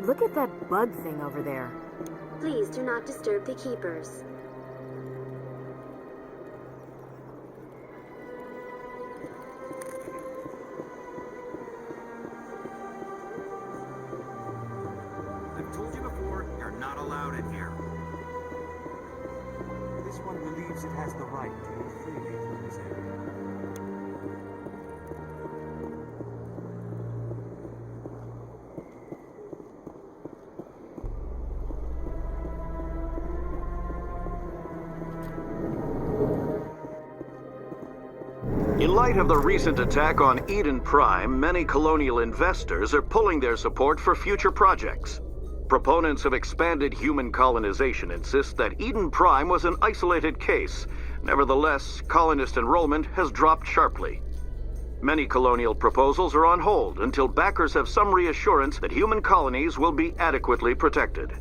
Look at that bug thing over there. Please do not disturb the keepers. I've told you before, you're not allowed in here. This one believes it has the right to move freely through this area. In light of the recent attack on Eden Prime, many colonial investors are pulling their support for future projects. Proponents of expanded human colonization insist that Eden Prime was an isolated case. Nevertheless, colonist enrollment has dropped sharply. Many colonial proposals are on hold until backers have some reassurance that human colonies will be adequately protected.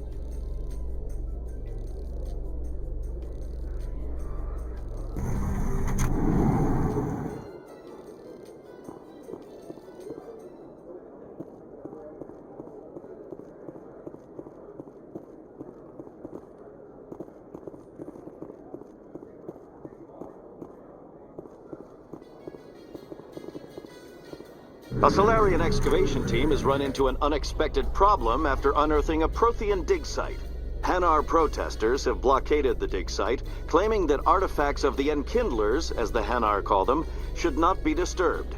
A Solarian excavation team has run into an unexpected problem after unearthing a Prothean dig site. Hanar protesters have blockaded the dig site, claiming that artifacts of the Enkindlers, as the Hanar call them, should not be disturbed.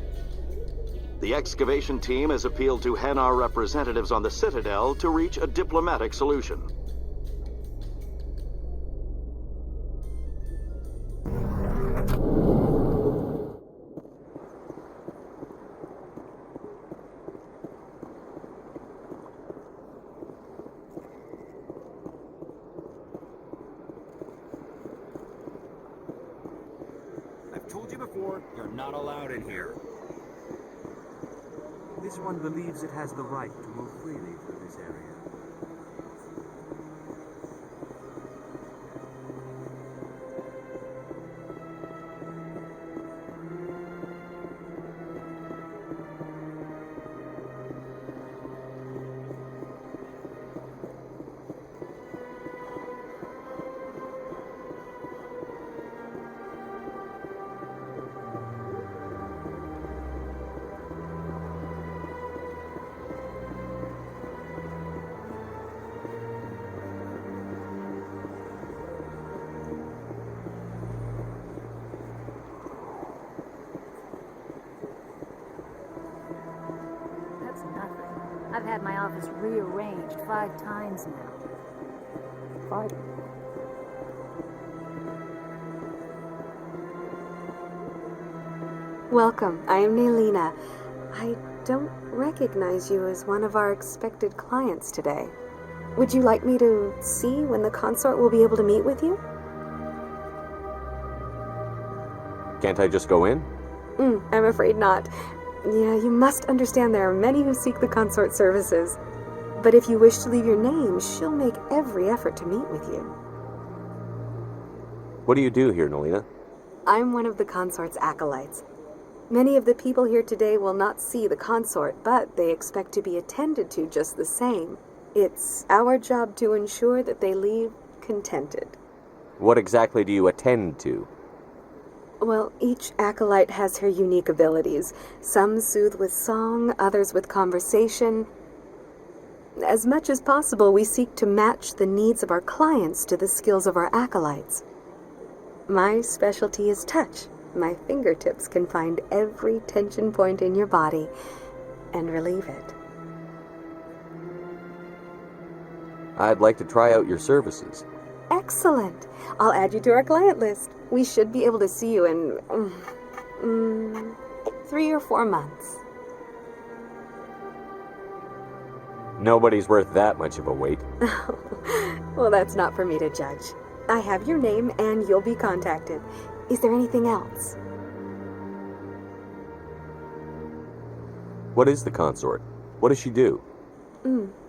The excavation team has appealed to Hanar representatives on the Citadel to reach a diplomatic solution. I've told you before, you're not allowed in here. This one believes it has the right to move freely through this area. I've had my office rearranged 5 times now. 5? Welcome, I am Naylina. I don't recognize you as one of our expected clients today. Would you like me to see when the consort will be able to meet with you? Can't I just go in? I'm afraid not. Yeah, you must understand there are many who seek the consort services. But if you wish to leave your name, she'll make every effort to meet with you. What do you do here, Naylina? I'm one of the consort's acolytes. Many of the people here today will not see the consort, but they expect to be attended to just the same. It's our job to ensure that they leave contented. What exactly do you attend to? Well, each acolyte has her unique abilities. Some soothe with song, others with conversation. As much as possible, we seek to match the needs of our clients to the skills of our acolytes. My specialty is touch. My fingertips can find every tension point in your body and relieve it. I'd like to try out your services. Excellent. I'll add you to our client list. We should be able to see you in 3 or 4 months. Nobody's worth that much of a wait. Well, that's not for me to judge. I have your name and you'll be contacted. Is there anything else? What is the consort? What does she do?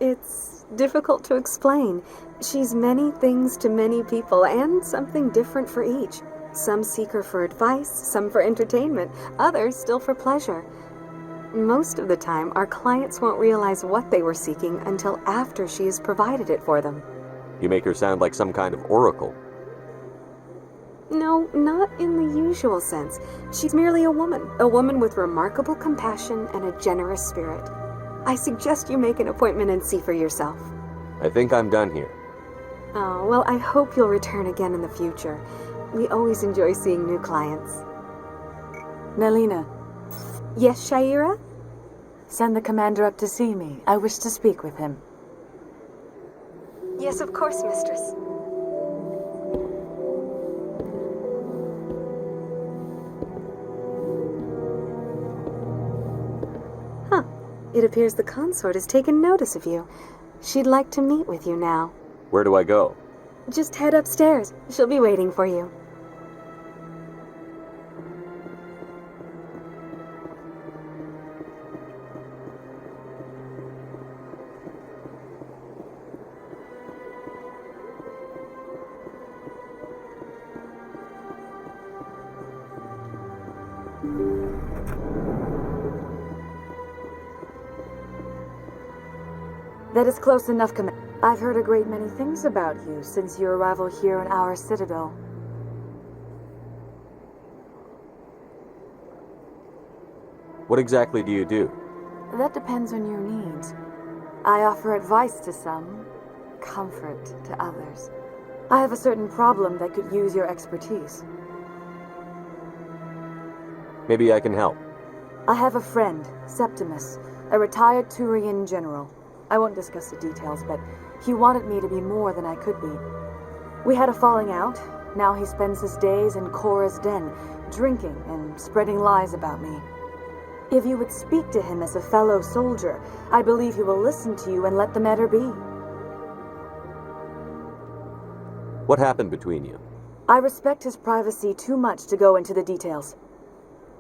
It's difficult to explain. She's many things to many people, and something different for each. Some seek her for advice, some for entertainment, others still for pleasure. Most of the time, our clients won't realize what they were seeking until after she has provided it for them. You make her sound like some kind of oracle. No, not in the usual sense. She's merely a woman with remarkable compassion and a generous spirit. I suggest you make an appointment and see for yourself. I think I'm done here. Oh, well, I hope you'll return again in the future. We always enjoy seeing new clients. Nelina, Yes, Shaira? send the commander up to see me. I wish to speak with him. Yes, of course, mistress. Huh. It appears the consort has taken notice of you. She'd like to meet with you now. Where do I go? Just head upstairs. She'll be waiting for you. That is close enough, Commander. I've heard a great many things about you since your arrival here in our citadel. What exactly do you do? That depends on your needs. I offer advice to some, comfort to others. I have a certain problem that could use your expertise. Maybe I can help. I have a friend, Septimus, a retired Turian general. I won't discuss the details, but he wanted me to be more than I could be. We had a falling out. Now he spends his days in Cora's den, drinking and spreading lies about me. If you would speak to him as a fellow soldier, I believe he will listen to you and let the matter be. What happened between you? I respect his privacy too much to go into the details.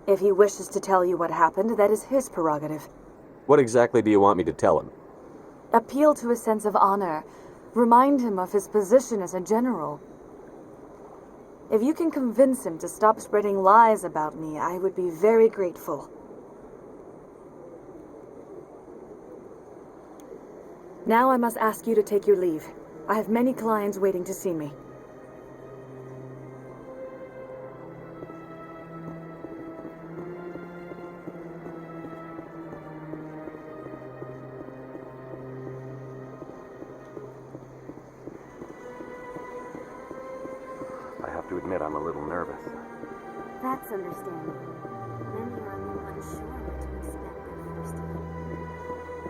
If he wishes to tell you what happened, that is his prerogative. What exactly do you want me to tell him? Appeal to his sense of honor. Remind him of his position as a general. If you can convince him to stop spreading lies about me, I would be very grateful. Now I must ask you to take your leave. I have many clients waiting to see me. I have to admit I'm a little nervous. That's understandable. Many are a little unsure what to expect their first time.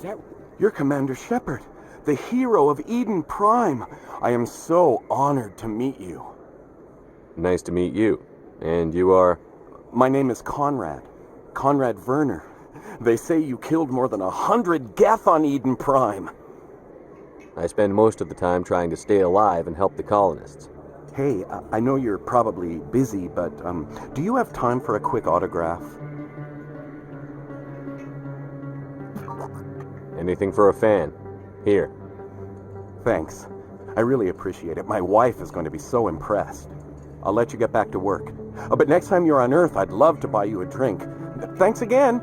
that... You're Commander Shepard, the hero of Eden Prime. I am so honored to meet you. Nice to meet you. And you are? My name is Conrad. Conrad Werner. They say you killed more than 100 Geth on Eden Prime. I spend most of the time trying to stay alive and help the colonists. Hey, I know you're probably busy, but do you have time for a quick autograph? Anything for a fan. Here. Thanks. I really appreciate it. My wife is going to be so impressed. I'll let you get back to work. But next time you're on Earth, I'd love to buy you a drink. Thanks again.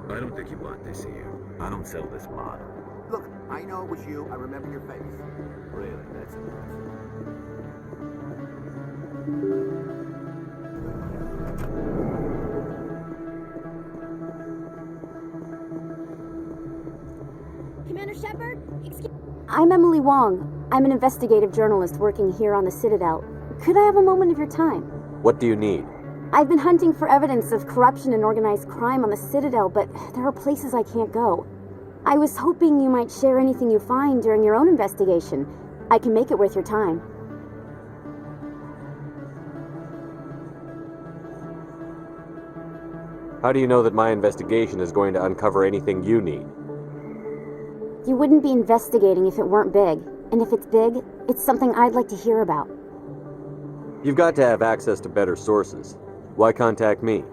I don't think you want this here. I don't sell this model. Look, I know it was you. I remember your face. Really, that's nice. Commander Shepard? I'm Emily Wong. I'm an investigative journalist working here on the Citadel. Could I have a moment of your time? What do you need? I've been hunting for evidence of corruption and organized crime on the Citadel, but there are places I can't go. I was hoping you might share anything you find during your own investigation. I can make it worth your time. How do you know that my investigation is going to uncover anything you need? You wouldn't be investigating if it weren't big. And if it's big, it's something I'd like to hear about. You've got to have access to better sources. Why contact me?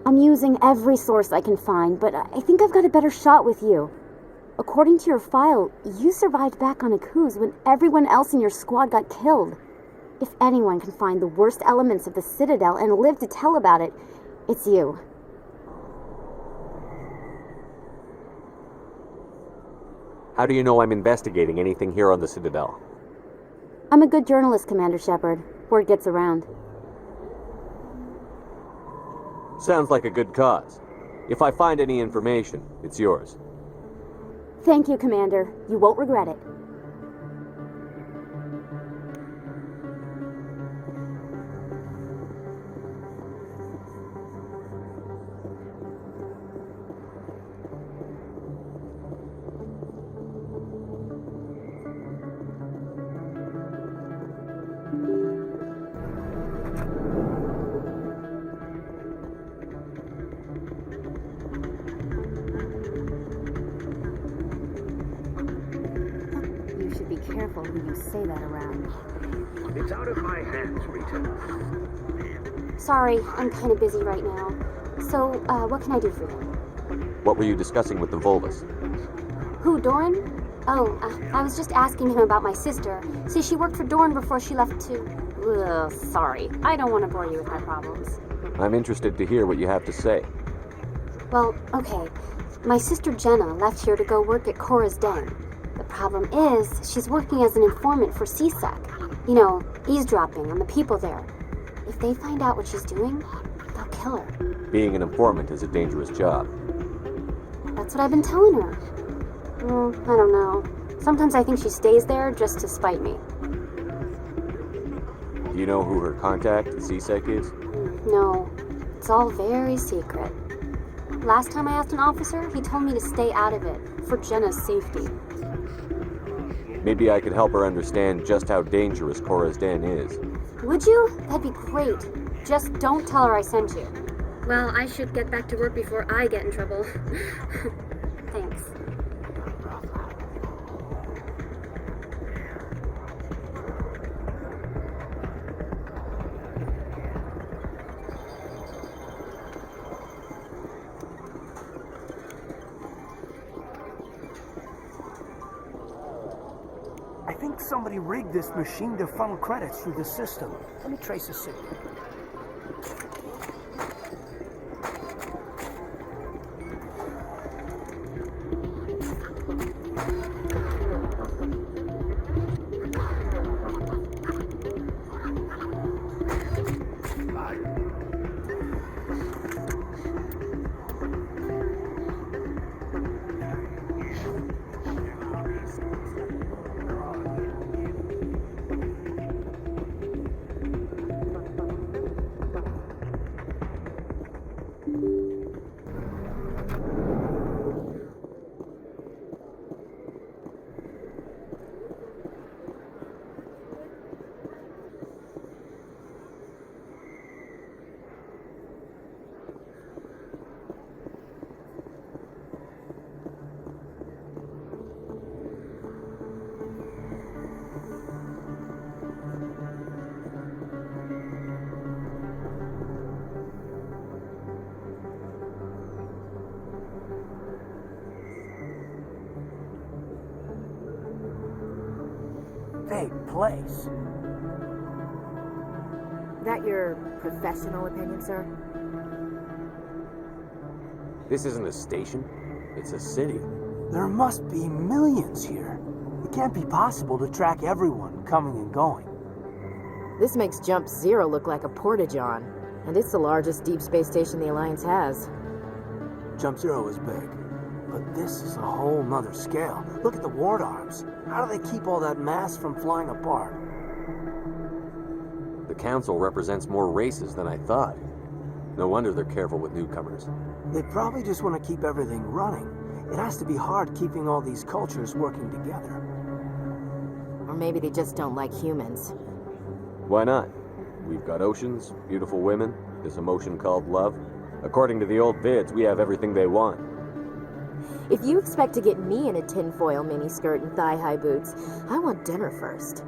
I'm using every source I can find, but I think I've got a better shot with you. According to your file, you survived back on Akuz when everyone else in your squad got killed. If anyone can find the worst elements of the Citadel and live to tell about it, it's you. How do you know I'm investigating anything here on the Citadel? I'm a good journalist, Commander Shepard. Word gets around. Sounds like a good cause. If I find any information, it's yours. Thank you, Commander. You won't regret it. You should be careful who you say that around. It's out of my hands, Rita. Sorry, I'm kind of busy right now. So, what can I do for you? What were you discussing with the Volvus? Who, Doran? Oh, I was just asking him about my sister. See, she worked for Doran before she left to... Ugh, sorry. I don't want to bore you with my problems. I'm interested to hear what you have to say. Well, okay. My sister Jenna left here to go work at Cora's Den. The problem is, she's working as an informant for CSEC. You know, eavesdropping on the people there. If they find out what she's doing, they'll kill her. Being an informant is a dangerous job. That's what I've been telling her. Well, I don't know. Sometimes I think she stays there just to spite me. Do you know who her contact at CSEC is? No, it's all very secret. Last time I asked an officer, he told me to stay out of it, for Jenna's safety. Maybe I could help her understand just how dangerous Cora's Den is. Would you? That'd be great. Just don't tell her I sent you. Well, I should get back to work before I get in trouble. Thanks. I think somebody rigged this machine to funnel credits through the system. Let me trace the signal. fake place. That your professional opinion, sir? This isn't a station. It's a city. There must be millions here. It can't be possible to track everyone coming and going. This makes Jump Zero look like a porta-john, and it's the largest deep space station the Alliance has. Jump Zero is big, but this is a whole nother scale. Look at the ward arms. How do they keep all that mass from flying apart? The council represents more races than I thought. No wonder they're careful with newcomers. They probably just want to keep everything running. It has to be hard keeping all these cultures working together. Or maybe they just don't like humans. Why not? We've got oceans, beautiful women, this emotion called love. According to the old vids, we have everything they want. If you expect to get me in a tinfoil miniskirt and thigh-high boots, I want dinner first.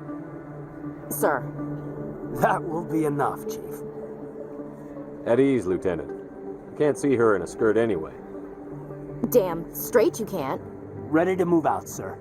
Sir. That will be enough, Chief. At ease, Lieutenant. Can't see her in a skirt anyway. Damn straight you can't. Ready to move out, sir.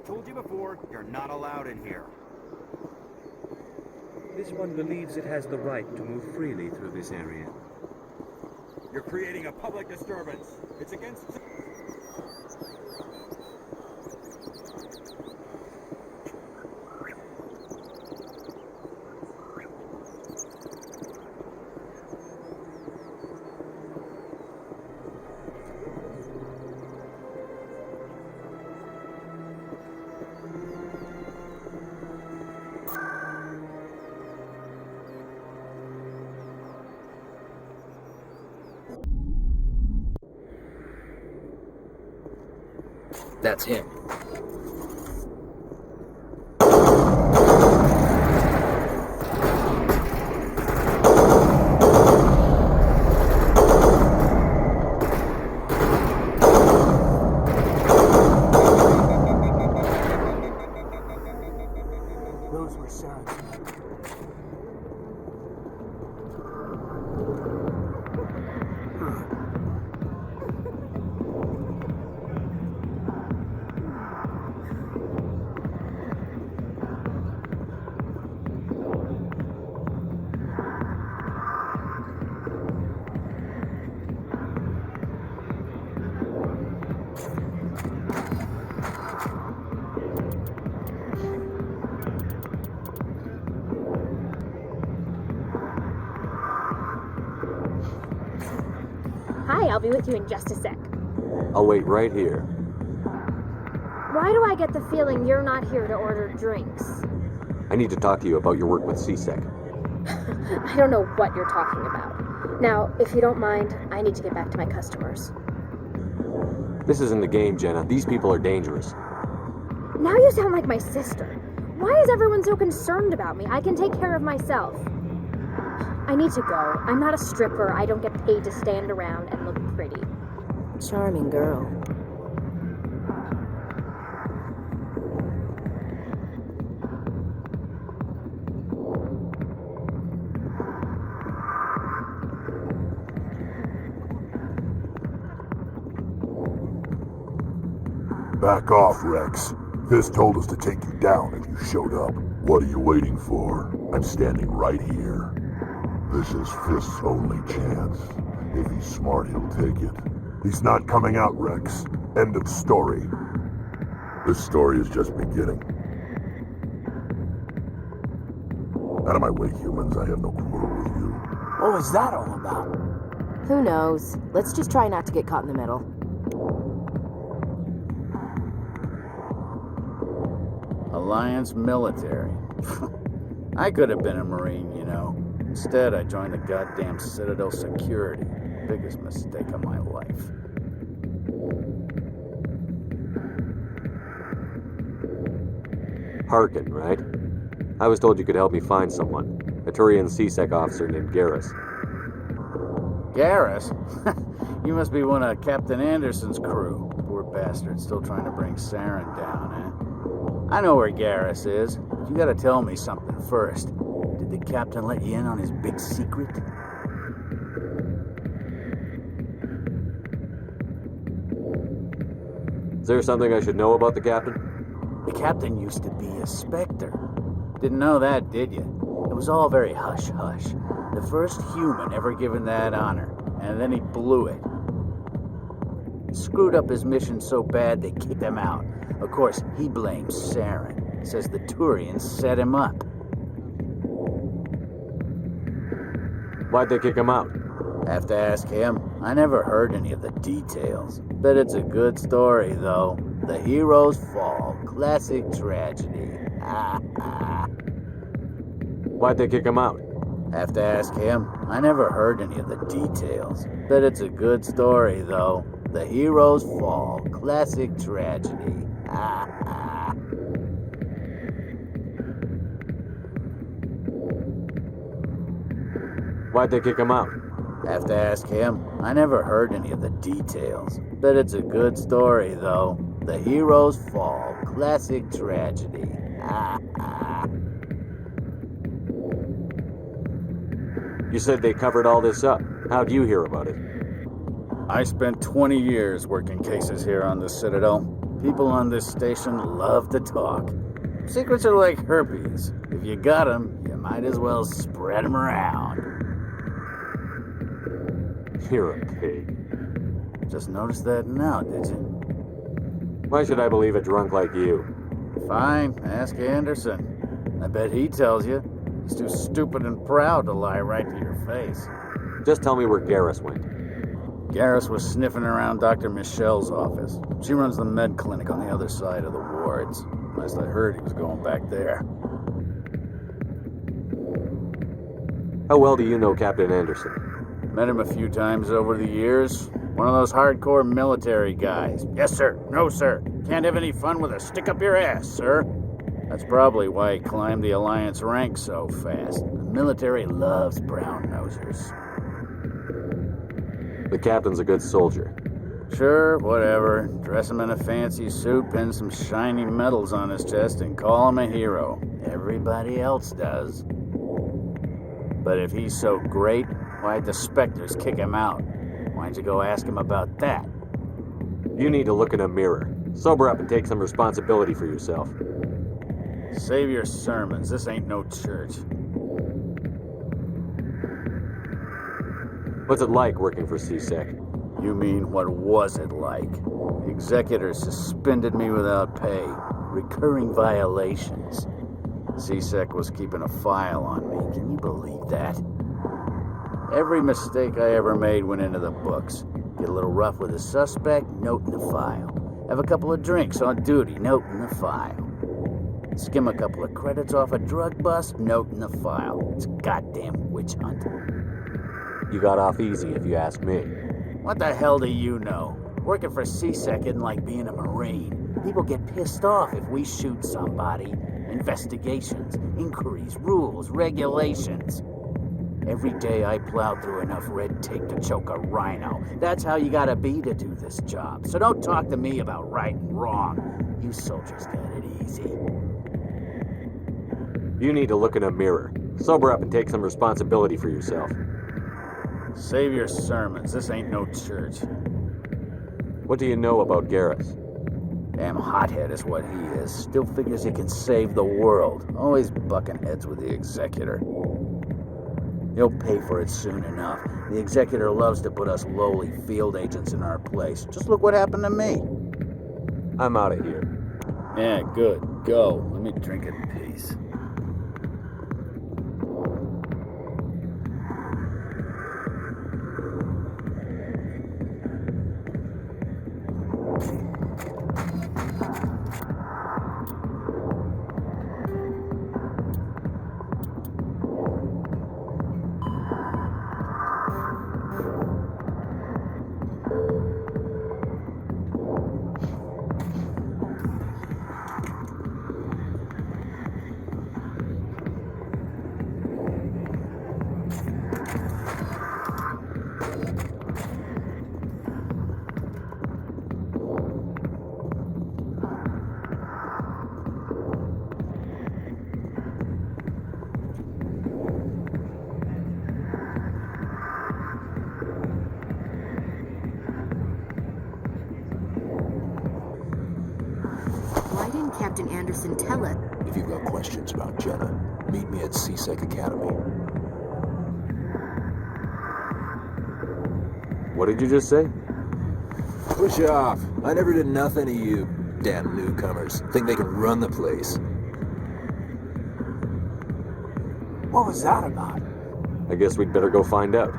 Told you before, you're not allowed in here. This one believes it has the right to move freely through this area. You're creating a public disturbance. It's against... That's him. Those were sounds. Hi, I'll be with you in just a sec. I'll wait right here. Why do I get the feeling you're not here to order drinks? I need to talk to you about your work with CSEC. I don't know what you're talking about. Now, if you don't mind, I need to get back to my customers. This isn't a game, Jenna. These people are dangerous. Now you sound like my sister. Why is everyone so concerned about me? I can take care of myself. I need to go. I'm not a stripper. I don't get paid to stand around and look pretty. Charming girl. Back off, Wrex. Fisk told us to take you down if you showed up. What are you waiting for? I'm standing right here. This is Fisk's only chance. If he's smart, he'll take it. He's not coming out, Wrex. End of story. This story is just beginning. Out of my way, humans. I have no quarrel with you. What was that all about? Who knows? Let's just try not to get caught in the middle. Alliance military. I could have been a Marine, you know. Instead, I joined the goddamn Citadel security. Biggest mistake of my life. Harkin, right? I was told you could help me find someone. A Turian CSEC officer named Garrus. Garrus? You must be one of Captain Anderson's crew. Poor bastard, still trying to bring Saren down, eh? I know where Garrus is, but you gotta tell me something first. Did the captain let you in on his big secret? Is there something I should know about the captain? The captain used to be a Spectre. Didn't know that, did you? It was all very hush-hush. The first human ever given that honor, and then he blew it. Screwed up his mission so bad they kicked him out. Of course, he blames Saren. Says the Turians set him up. Why'd they kick him out? Have to ask him. I never heard any of the details. Bet it's a good story, though. The hero's fall. Classic tragedy. Why'd they kick him out? Have to ask him. I never heard any of the details. Bet it's a good story, though. The hero's fall. Classic tragedy. Why'd they kick him out? Have to ask him. I never heard any of the details. Bet it's a good story, though. The hero's fall. Classic tragedy. You said they covered all this up. How'd you hear about it? I spent 20 years working cases here on the Citadel. People on this station love to talk. Secrets are like herpes. If you got 'em, you might as well spread 'em around. You're a pig. Just noticed that now, did you? Why should I believe a drunk like you? Fine, ask Anderson. I bet he tells you. He's too stupid and proud to lie right to your face. Just tell me where Garrus went. Garrus was sniffing around Dr. Michelle's office. She runs the med clinic on the other side of the wards. Last I heard, he was going back there. How well do you know Captain Anderson? Met him a few times over the years. One of those hardcore military guys. Yes, sir. No, sir. Can't have any fun with a stick up your ass, sir. That's probably why he climbed the Alliance ranks so fast. The military loves brown-nosers. The captain's a good soldier. Sure, whatever. Dress him in a fancy suit, pin some shiny medals on his chest, and call him a hero. Everybody else does. But if he's so great, why'd the Spectres kick him out? Why'd you go ask him about that? You need to look in a mirror. Sober up and take some responsibility for yourself. Save your sermons. This ain't no church. What's it like working for CSEC? You mean, what was it like? The executors suspended me without pay. Recurring violations. CSEC was keeping a file on me. Can you believe that? Every mistake I ever made went into the books. Get a little rough with a suspect, note in the file. Have a couple of drinks on duty, note in the file. Skim a couple of credits off a drug bust, note in the file. It's a goddamn witch hunt. You got off easy, if you ask me. What the hell do you know? Working for CSEC isn't like being a Marine. People get pissed off if we shoot somebody. Investigations, inquiries, rules, regulations. Every day I plowed through enough red tape to choke a rhino. That's how you gotta be to do this job. So don't talk to me about right and wrong. You soldiers got it easy. You need to look in a mirror. Sober up and take some responsibility for yourself. Save your sermons. This ain't no church. What do you know about Garrus? Damn hothead is what he is. Still figures he can save the world. Always bucking heads with the executor. He'll pay for it soon enough. The executor loves to put us lowly field agents in our place. Just look what happened to me. I'm out of here. Yeah, good. Go. Let me drink in peace. didn't Captain Anderson tell us? If you've got questions about Jenna, meet me at CSEC Academy. What did you just say? Push off. I never did nothing to you, damn newcomers. Think they can run the place. What was that about? I guess we'd better go find out.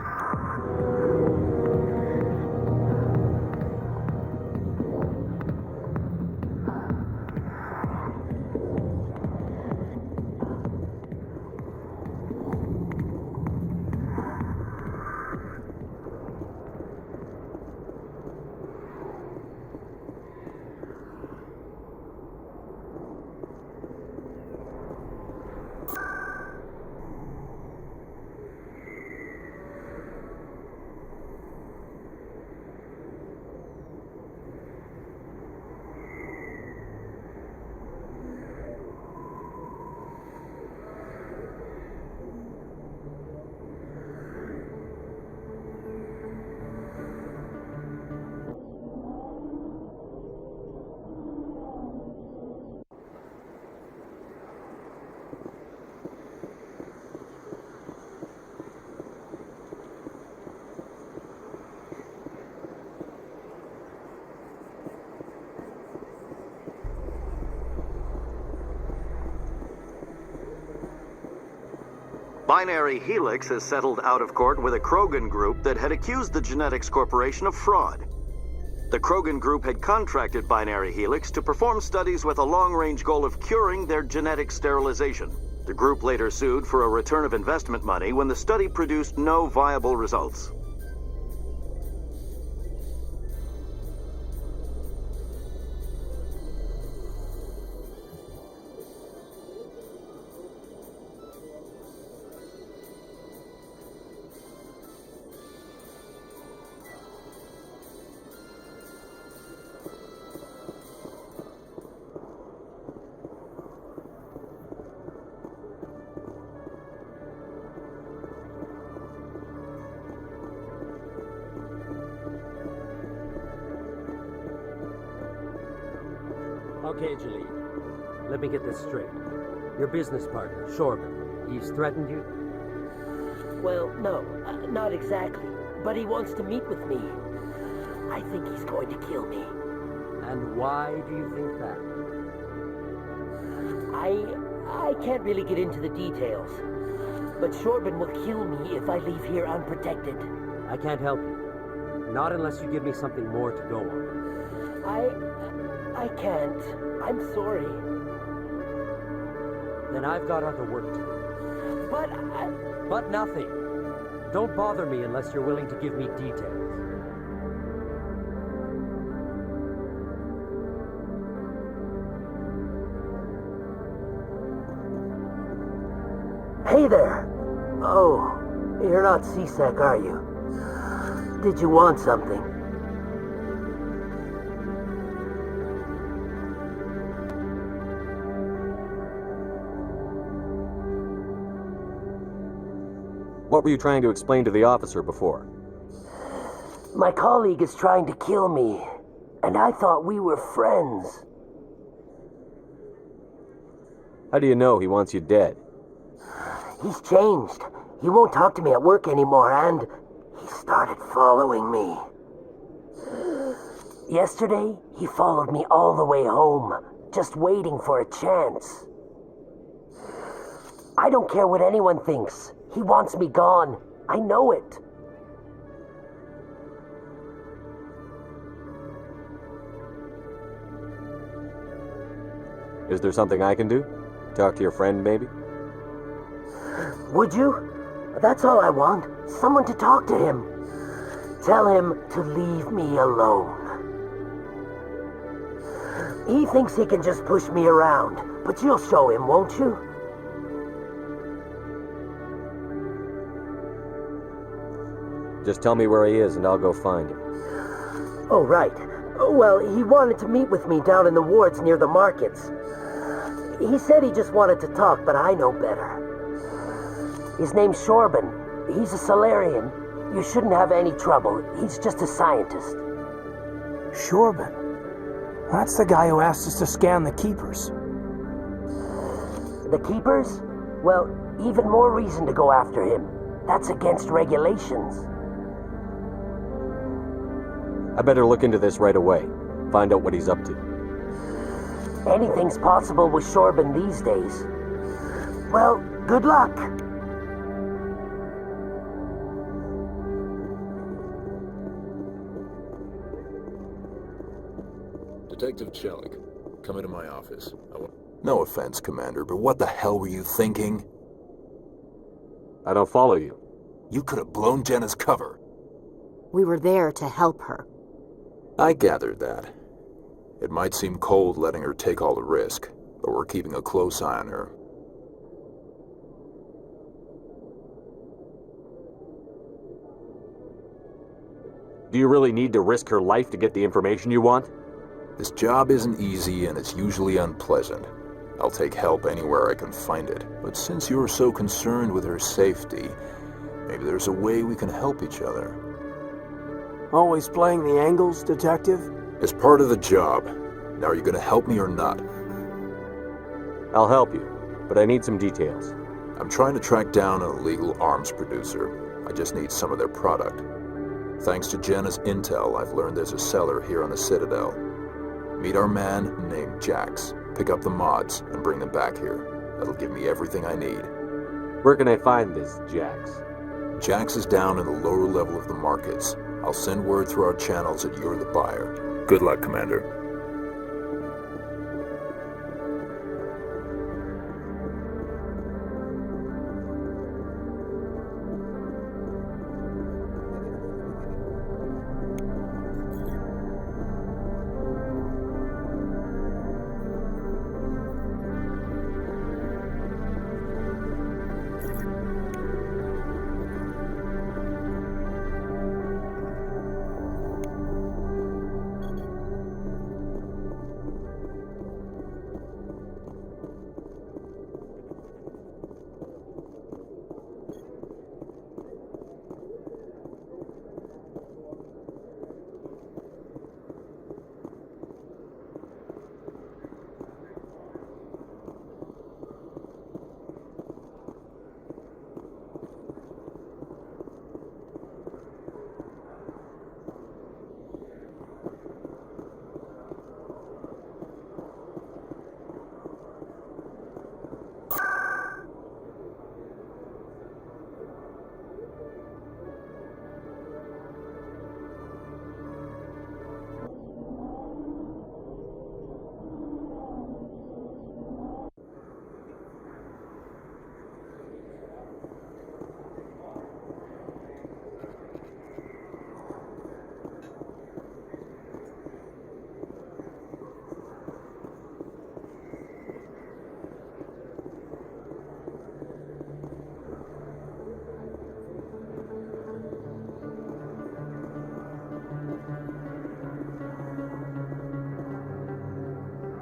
Binary Helix has settled out of court with a Krogan group that had accused the Genetics Corporation of fraud. The Krogan group had contracted Binary Helix to perform studies with a long-range goal of curing their genetic sterilization. The group later sued for a return of investment money when the study produced no viable results. Okay, Jalid. Let me get this straight. Your business partner, Shorban, he's threatened you? Well, no, not exactly. But he wants to meet with me. I think he's going to kill me. And why do you think that? I can't really get into the details. But Shorban will kill me if I leave here unprotected. I can't help you. Not unless you give me something more to go on. I can't. I'm sorry. Then I've got other work to do. But nothing. Don't bother me unless you're willing to give me details. Hey there. Oh, you're not CSEC, are you? Did you want something? What were you trying to explain to the officer before? My colleague is trying to kill me, and I thought we were friends. How do you know he wants you dead? He's changed. He won't talk to me at work anymore, and he started following me. Yesterday, he followed me all the way home, just waiting for a chance. I don't care what anyone thinks. He wants me gone. I know it. Is there something I can do? Talk to your friend, maybe? Would you? That's all I want. Someone to talk to him. Tell him to leave me alone. He thinks he can just push me around, but you'll show him, won't you? Just tell me where he is and I'll go find him. Oh, right. Well, he wanted to meet with me down in the wards near the markets. He said he just wanted to talk, but I know better. His name's Shorban. He's a Solarian. You shouldn't have any trouble. He's just a scientist. Shorban? That's the guy who asked us to scan the keepers. The keepers? Well, even more reason to go after him. That's against regulations. I better look into this right away. Find out what he's up to. Anything's possible with Shorben these days. Well, good luck. Detective Chelik, come into my office. No offense, Commander, but what the hell were you thinking? I don't follow you. You could have blown Jenna's cover. We were there to help her. I gathered that. It might seem cold letting her take all the risk, but we're keeping a close eye on her. Do you really need to risk her life to get the information you want? This job isn't easy and it's usually unpleasant. I'll take help anywhere I can find it. But since you're so concerned with her safety, maybe there's a way we can help each other. Always playing the angles, Detective? It's part of the job. Now, are you going to help me or not? I'll help you, but I need some details. I'm trying to track down an illegal arms producer. I just need some of their product. Thanks to Jenna's intel, I've learned there's a seller here on the Citadel. Meet our man named Jax. Pick up the mods and bring them back here. That'll give me everything I need. Where can I find this Jax? Jax is down in the lower level of the markets. I'll send word through our channels that you're the buyer. Good luck, Commander.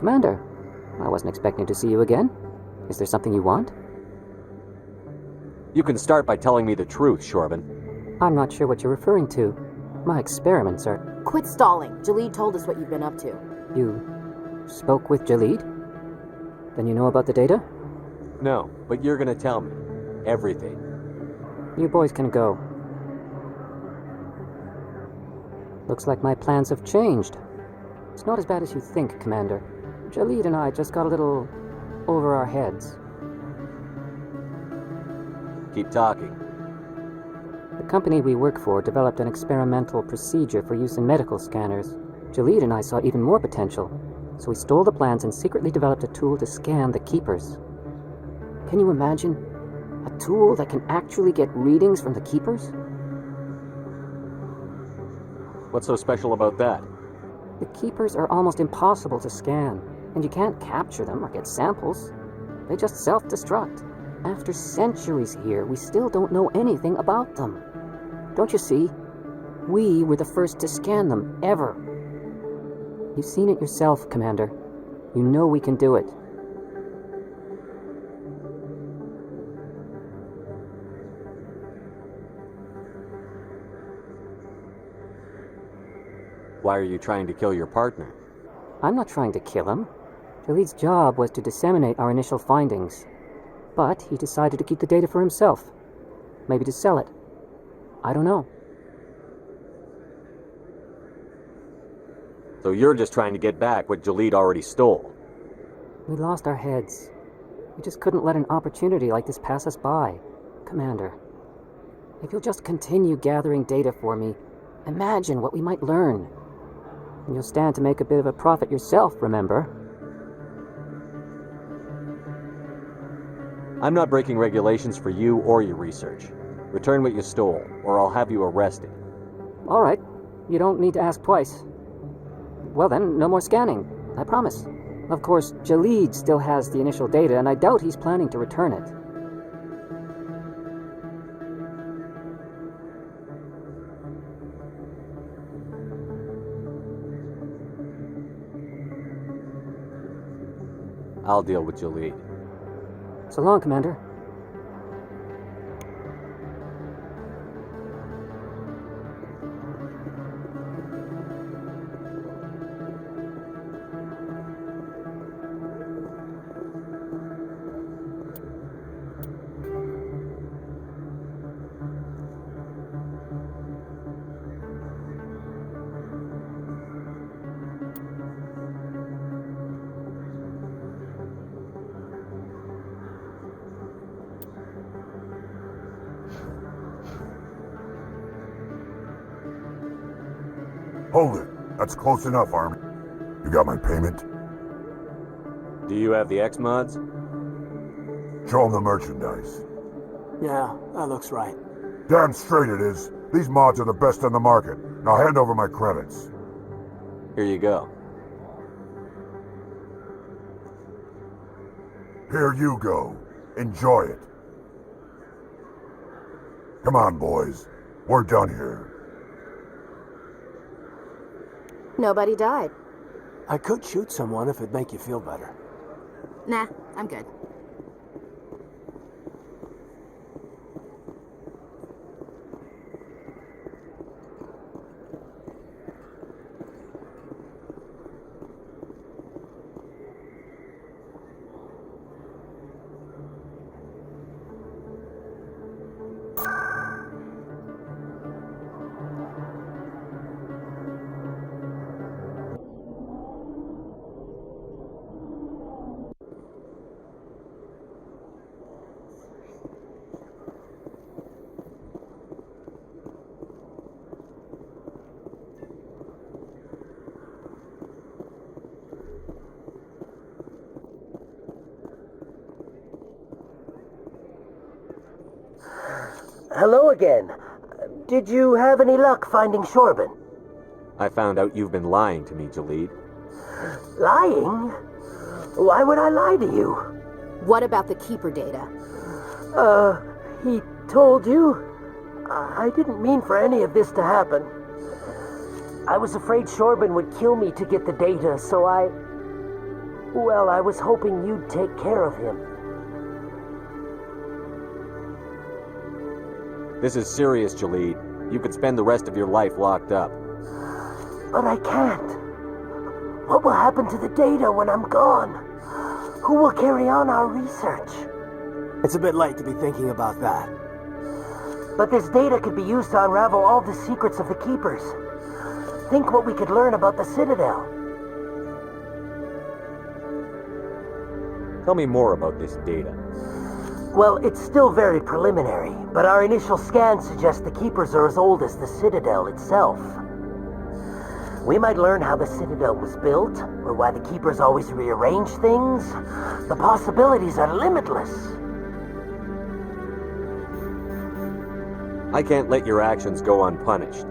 Commander, I wasn't expecting to see you again. Is there something you want? You can start by telling me the truth, Shorben. I'm not sure what you're referring to. My experiments are... Quit stalling. Jalid told us what you've been up to. You spoke with Jalid? Then you know about the data? No, but you're gonna tell me. Everything. You boys can go. Looks like my plans have changed. It's not as bad as you think, Commander. Jalid and I just got a little over our heads. Keep talking. The company we work for developed an experimental procedure for use in medical scanners. Jalid and I saw even more potential, so we stole the plans and secretly developed a tool to scan the keepers. Can you imagine? A tool that can actually get readings from the keepers? What's so special about that? The keepers are almost impossible to scan, and you can't capture them or get samples. They just self-destruct. After centuries here, we still don't know anything about them. Don't you see? We were the first to scan them, ever. You've seen it yourself, Commander. You know we can do it. Why are you trying to kill your partner? I'm not trying to kill him. Khalid's job was to disseminate our initial findings. But he decided to keep the data for himself. Maybe to sell it. I don't know. So you're just trying to get back what Khalid already stole? We lost our heads. We just couldn't let an opportunity like this pass us by. Commander, if you'll just continue gathering data for me, imagine what we might learn. And you'll stand to make a bit of a profit yourself, remember? I'm not breaking regulations for you or your research. Return what you stole, or I'll have you arrested. All right. You don't need to ask twice. Well then, no more scanning. I promise. Of course, Khalid still has the initial data, and I doubt he's planning to return it. I'll deal with Khalid. So long, Commander. Hold it. That's close enough, Army. You got my payment? Do you have the X-Mods? Show them the merchandise. Yeah, that looks right. Damn straight it is. These mods are the best on the market. Now hand over my credits. Here you go. Here you go. Enjoy it. Come on, boys. We're done here. Nobody died. I could shoot someone if it'd make you feel better. Nah, I'm good. Hello again. Did you have any luck finding Shorben? I found out you've been lying to me, Khalid. Lying? Why would I lie to you? What about the Keeper data? He told you? I didn't mean for any of this to happen. I was afraid Shorben would kill me to get the data, so I was hoping you'd take care of him. This is serious, Khalid. You could spend the rest of your life locked up. But I can't. What will happen to the data when I'm gone? Who will carry on our research? It's a bit late to be thinking about that. But this data could be used to unravel all the secrets of the Keepers. Think what we could learn about the Citadel. Tell me more about this data. Well, it's still very preliminary, but our initial scans suggest the Keepers are as old as the Citadel itself. We might learn how the Citadel was built, or why the Keepers always rearrange things. The possibilities are limitless. I can't let your actions go unpunished.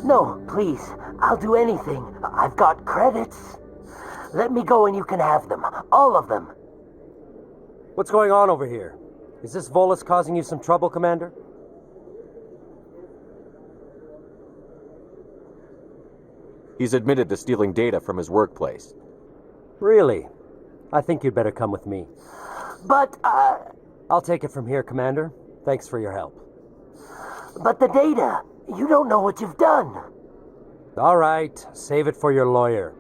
No, please. I'll do anything. I've got credits. Let me go and you can have them. All of them. What's going on over here? Is this Volus causing you some trouble, Commander? He's admitted to stealing data from his workplace. Really? I think you'd better come with me. But, I'll take it from here, Commander. Thanks for your help. But the data, you don't know what you've done. All right, save it for your lawyer.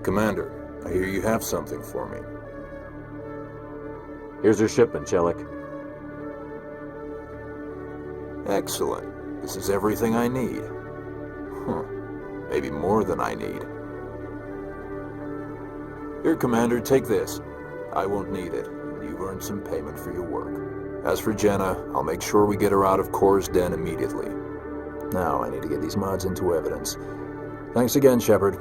Commander, I hear you have something for me. Here's your shipment, Chelik. Excellent. This is everything I need. Maybe more than I need. Here, Commander, take this. I won't need it. You've earned some payment for your work. As for Jenna, I'll make sure we get her out of Kor's den immediately. Now I need to get these mods into evidence. Thanks again, Shepard.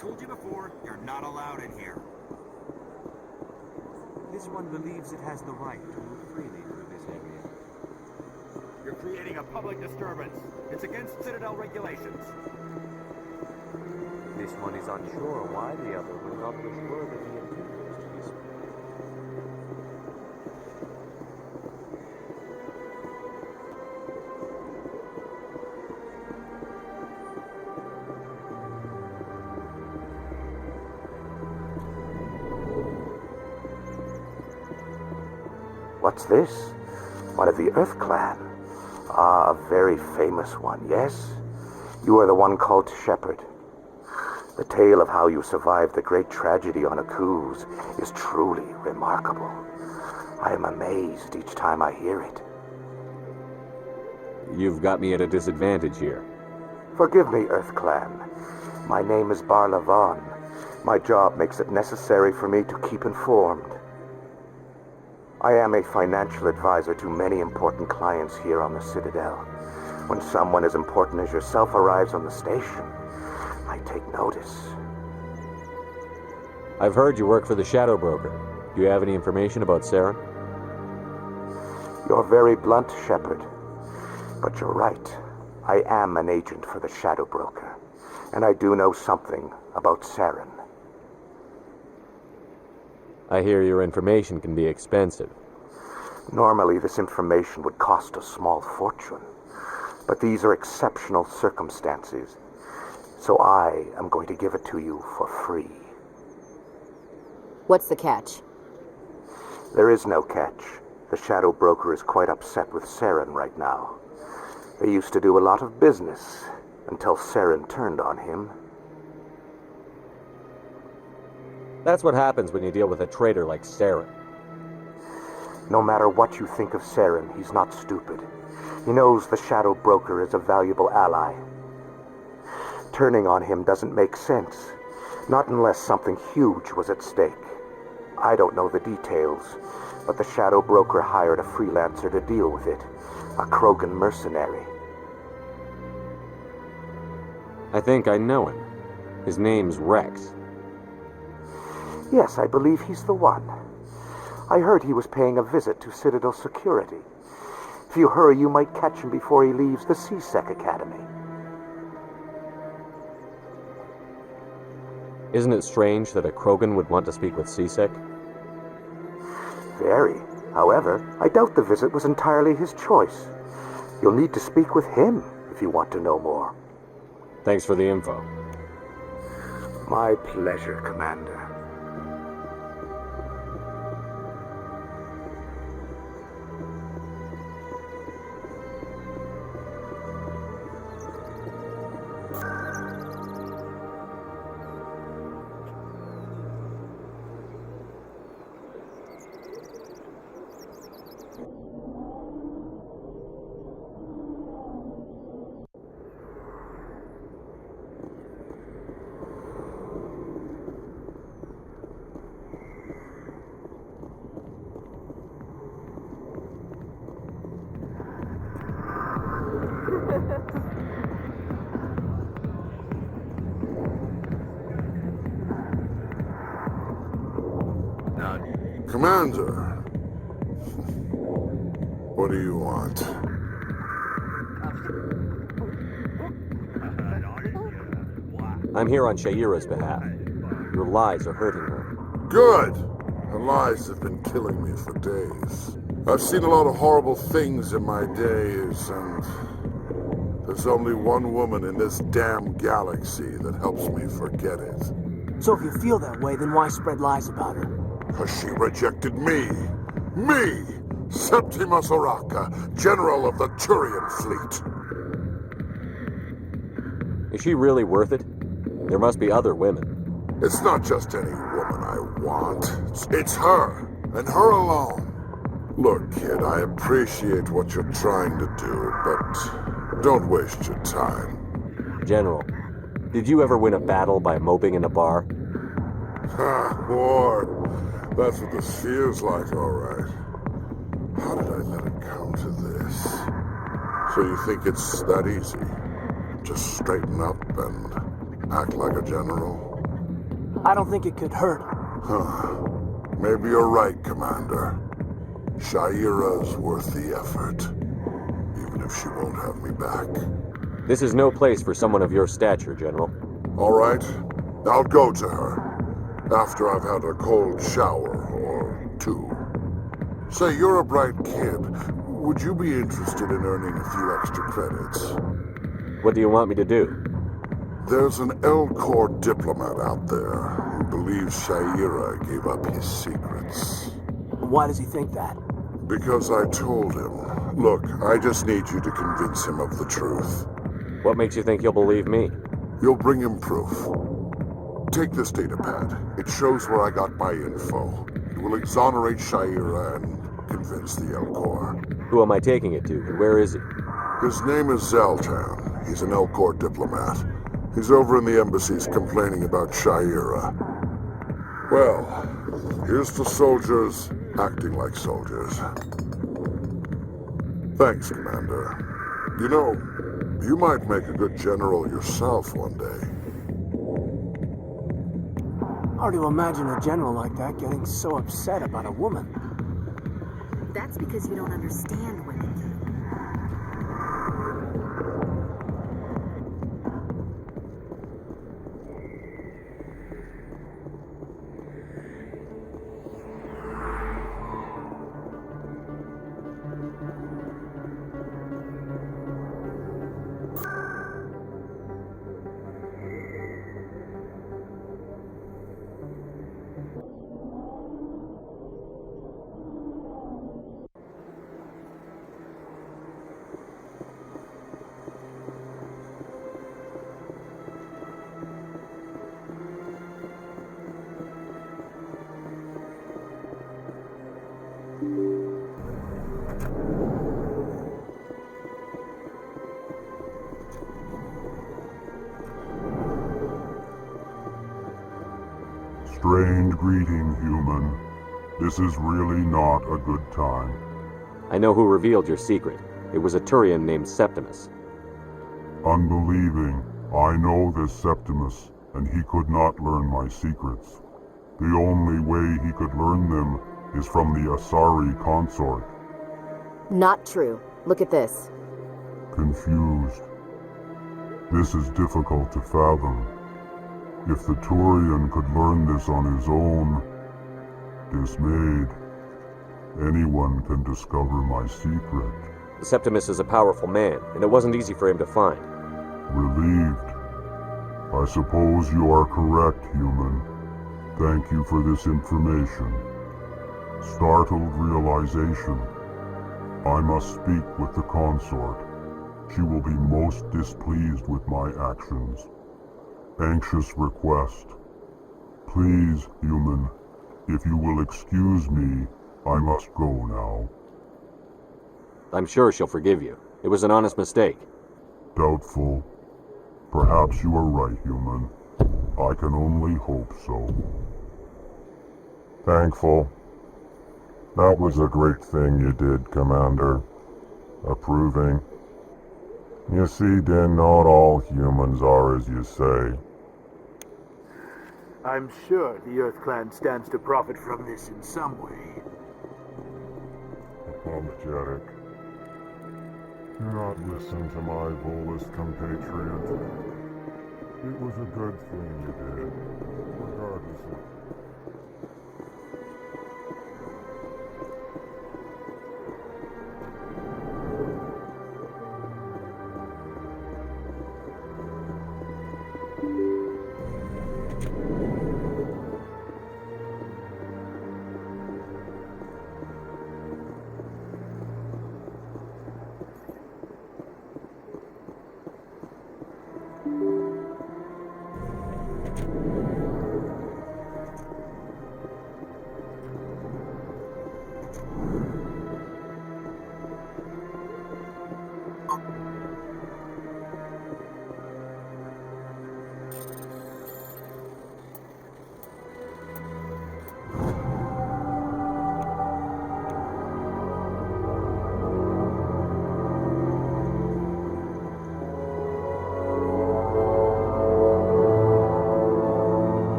Told you before, you're not allowed in here. This one believes it has the right to move freely through this area. You're creating a public disturbance. It's against Citadel regulations. This one is unsure why the other would not wish further the interiors to be spared. What's this? One of the Earth Clan. Ah, a very famous one, yes? You are the one called Shepard. The tale of how you survived the great tragedy on Akuz is truly remarkable. I am amazed each time I hear it. You've got me at a disadvantage here. Forgive me, Earth Clan. My name is Barla Vaughn. My job makes it necessary for me to keep informed. I am a financial advisor to many important clients here on the Citadel. When someone as important as yourself arrives on the station, I take notice. I've heard you work for the Shadow Broker. Do you have any information about Saren? You're very blunt, Shepard. But you're right. I am an agent for the Shadow Broker, and I do know something about Saren. I hear your information can be expensive. Normally, this information would cost a small fortune, but these are exceptional circumstances, so I am going to give it to you for free. What's the catch? There is no catch. The Shadow Broker is quite upset with Saren right now. They used to do a lot of business until Saren turned on him. That's what happens when you deal with a traitor like Saren. No matter what you think of Saren, he's not stupid. He knows the Shadow Broker is a valuable ally. Turning on him doesn't make sense. Not unless something huge was at stake. I don't know the details, but the shadow broker hired a freelancer to deal with it. A Krogan mercenary. I think I know him. His name's Wrex. Yes, I believe he's the one. I heard he was paying a visit to Citadel security. If you hurry, you might catch him before he leaves the C-Sec Academy. Isn't it strange that a Krogan would want to speak with C-Sec? Very. However, I doubt the visit was entirely his choice. You'll need to speak with him if you want to know more. Thanks for the info. My pleasure, Commander. Commander, what do you want? I'm here on Shaira's behalf. Your lies are hurting her. Good! Her lies have been killing me for days. I've seen a lot of horrible things in my days, and there's only one woman in this damn galaxy that helps me forget it. So if you feel that way, then why spread lies about her? Because she rejected me! Me! Septimus Oraka, General of the Turian Fleet! Is she really worth it? There must be other women. It's not just any woman I want. It's her, and her alone. Look, kid, I appreciate what you're trying to do, but don't waste your time. General, did you ever win a battle by moping in a bar? Ha, war. That's what this feels like, all right. How did I let it come to this? So you think it's that easy? Just straighten up and act like a general? I don't think it could hurt. Huh. Maybe you're right, Commander. Shaira's worth the effort. Even if she won't have me back. This is no place for someone of your stature, General. All right. I'll go to her. After I've had a cold shower or two. Say, you're a bright kid. Would you be interested in earning a few extra credits? What do you want me to do? There's an L-Corps diplomat out there who believes Shaira gave up his secrets. Why does he think that? Because I told him. Look, I just need you to convince him of the truth. What makes you think he'll believe me? You'll bring him proof. Take this data pad. It shows where I got my info. It will exonerate Shaira and convince the L-Corps. Who am I taking it to, and where is he? His name is Xeltan. He's an L-Corps diplomat. He's over in the embassies complaining about Shaira. Well, here's to soldiers acting like soldiers. Thanks, Commander. You know, you might make a good general yourself one day. Hard to imagine a general like that getting so upset about a woman. That's because you don't understand women. Strange greeting, human. This is really not a good time. I know who revealed your secret. It was a Turian named Septimus. Unbelieving, I know this Septimus, and he could not learn my secrets. The only way he could learn them is from the Asari consort. Not true. Look at this. Confused. This is difficult to fathom. If the Turian could learn this on his own, dismayed, anyone can discover my secret. Septimus is a powerful man, and it wasn't easy for him to find. Relieved. I suppose you are correct, human. Thank you for this information. Startled realization. I must speak with the consort. She will be most displeased with my actions. Anxious request. Please, human, if you will excuse me, I must go now. I'm sure she'll forgive you. It was an honest mistake. Doubtful. Perhaps you are right, human. I can only hope so. Thankful. That was a great thing you did, Commander. Approving. You see, Din, not all humans are as you say. I'm sure the Earth Clan stands to profit from this in some way. Apologetic. Do not listen to my Volus compatriot. It was a good thing you did, regardless of...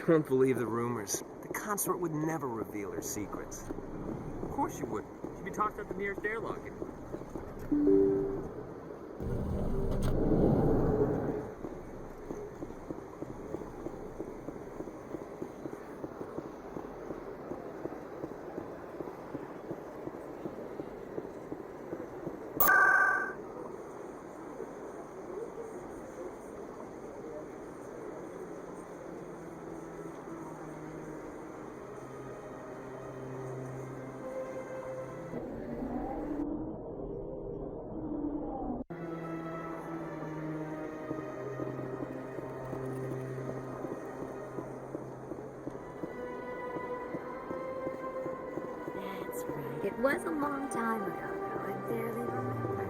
Don't believe the rumors. The consort would never reveal her secrets. Of course you wouldn't. She'd be tossed out the nearest airlock. It was a long time ago, though. I barely remember.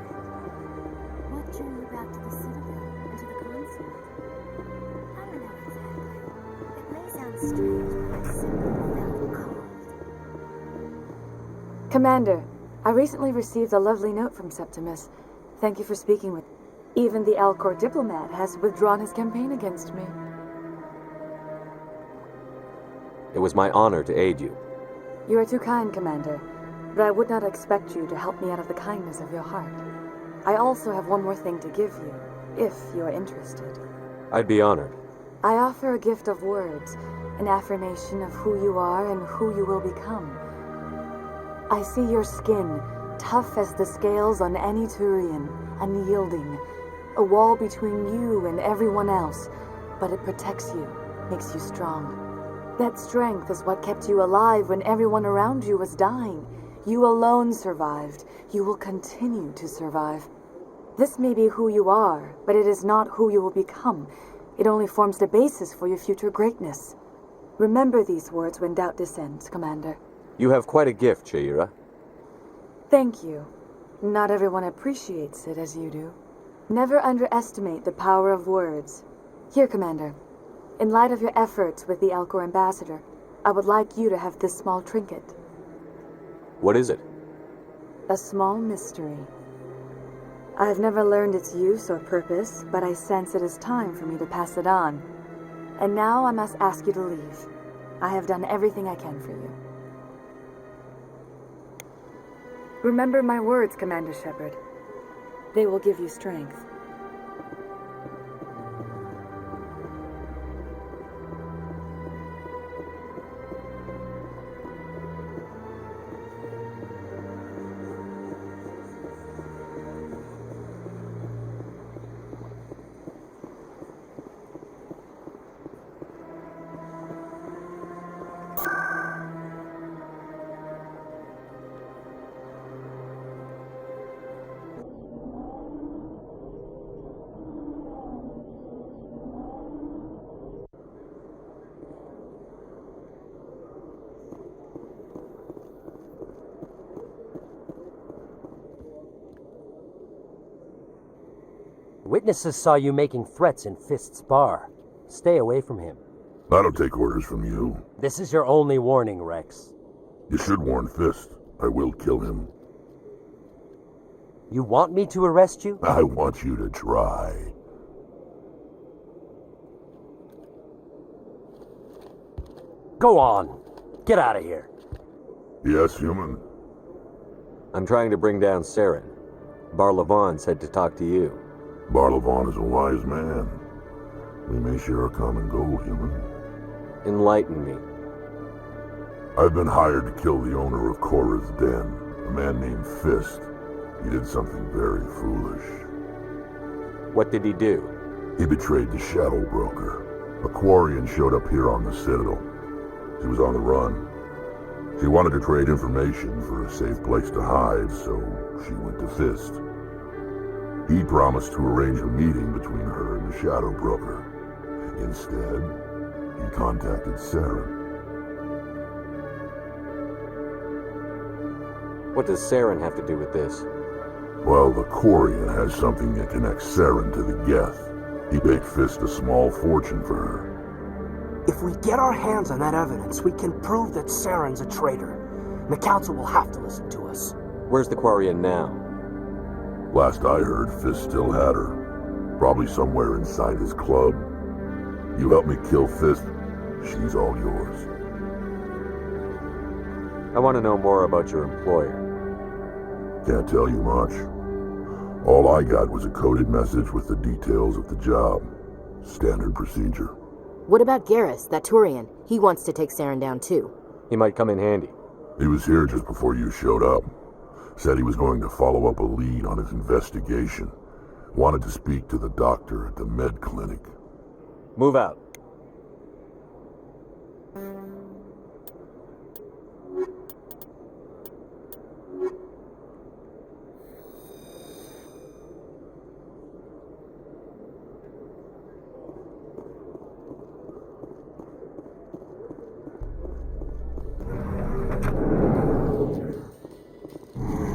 What drew you back to the Citadel and to the consort? I don't know exactly. It may sound strange, but I simply felt cold. Commander, I recently received a lovely note from Septimus. Thank you for speaking with me. Even the Alcor diplomat has withdrawn his campaign against me. It was my honor to aid you. You are too kind, Commander. But I would not expect you to help me out of the kindness of your heart. I also have one more thing to give you, if you are interested. I'd be honored. I offer a gift of words, an affirmation of who you are and who you will become. I see your skin, tough as the scales on any Turian, unyielding, a wall between you and everyone else, but it protects you, makes you strong. That strength is what kept you alive when everyone around you was dying. You alone survived. You will continue to survive. This may be who you are, but it is not who you will become. It only forms the basis for your future greatness. Remember these words when doubt descends, Commander. You have quite a gift, Shaira. Thank you. Not everyone appreciates it as you do. Never underestimate the power of words. Here, Commander. In light of your efforts with the Elcor ambassador, I would like you to have this small trinket. What is it? A small mystery. I have never learned its use or purpose, but I sense it is time for me to pass it on. And now I must ask you to leave. I have done everything I can for you. Remember my words, Commander Shepard. They will give you strength. Witnesses saw you making threats in Fist's bar. Stay away from him. I don't take orders from you. This is your only warning, Wrex. You should warn Fist. I will kill him. You want me to arrest you? I want you to try. Go on. Get out of here. Yes, human. I'm trying to bring down Saren. Barlavon said to talk to you. Barlavon is a wise man. We may share a common goal, human. Enlighten me. I've been hired to kill the owner of Korra's Den, a man named Fist. He did something very foolish. What did he do? He betrayed the Shadow Broker. A Quarian showed up here on the Citadel. He was on the run. She wanted to trade information for a safe place to hide, so she went to Fist. He promised to arrange a meeting between her and the Shadow Broker. Instead, he contacted Saren. What does Saren have to do with this? Well, the Quarian has something that connects Saren to the Geth. He paid Fist a small fortune for her. If we get our hands on that evidence, we can prove that Saren's a traitor. And the Council will have to listen to us. Where's the Quarian now? Last I heard, Fist still had her. Probably somewhere inside his club. You help me kill Fist, she's all yours. I want to know more about your employer. Can't tell you much. All I got was a coded message with the details of the job. Standard procedure. What about Garrus, that Turian? He wants to take Saren down too. He might come in handy. He was here just before you showed up. Said he was going to follow up a lead on his investigation. Wanted to speak to the doctor at the med clinic. Move out.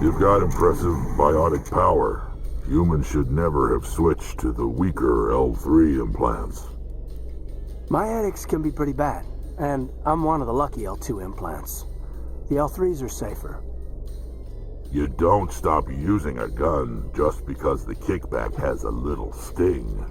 You've got impressive biotic power. Humans should never have switched to the weaker L3 implants. My edicts can be pretty bad, and I'm one of the lucky L2 implants. The L3s are safer. You don't stop using a gun just because the kickback has a little sting.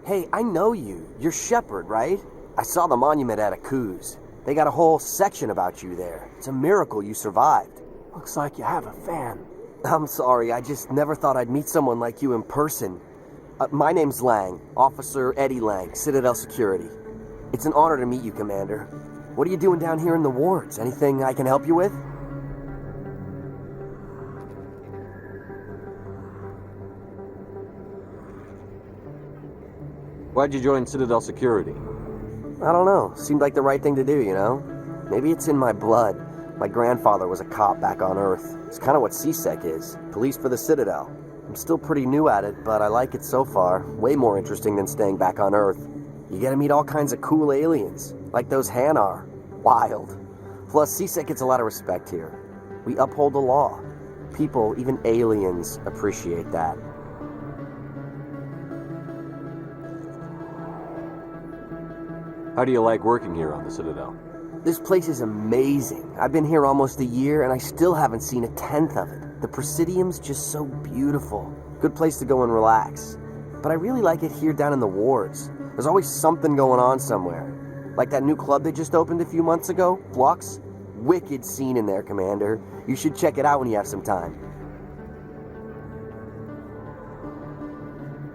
Hey, I know you. You're Shepard, right? I saw the monument at Aku's. They got a whole section about you there. It's a miracle you survived. Looks like you have a fan. I'm sorry, I just never thought I'd meet someone like you in person. My name's Lang, Officer Eddie Lang, Citadel Security. It's an honor to meet you, Commander. What are you doing down here in the wards? Anything I can help you with? Why'd you join Citadel Security? I don't know. Seemed like the right thing to do, you know? Maybe it's in my blood. My grandfather was a cop back on Earth. It's kind of what CSEC is. Police for the Citadel. I'm still pretty new at it, but I like it so far. Way more interesting than staying back on Earth. You get to meet all kinds of cool aliens, like those Hanar. Wild. Plus, CSEC gets a lot of respect here. We uphold the law. People, even aliens, appreciate that. How do you like working here on the Citadel? This place is amazing. I've been here almost a year, and I still haven't seen a tenth of it. The Presidium's just so beautiful. Good place to go and relax. But I really like it here down in the wards. There's always something going on somewhere. Like that new club they just opened a few months ago, Flux. Wicked scene in there, Commander. You should check it out when you have some time.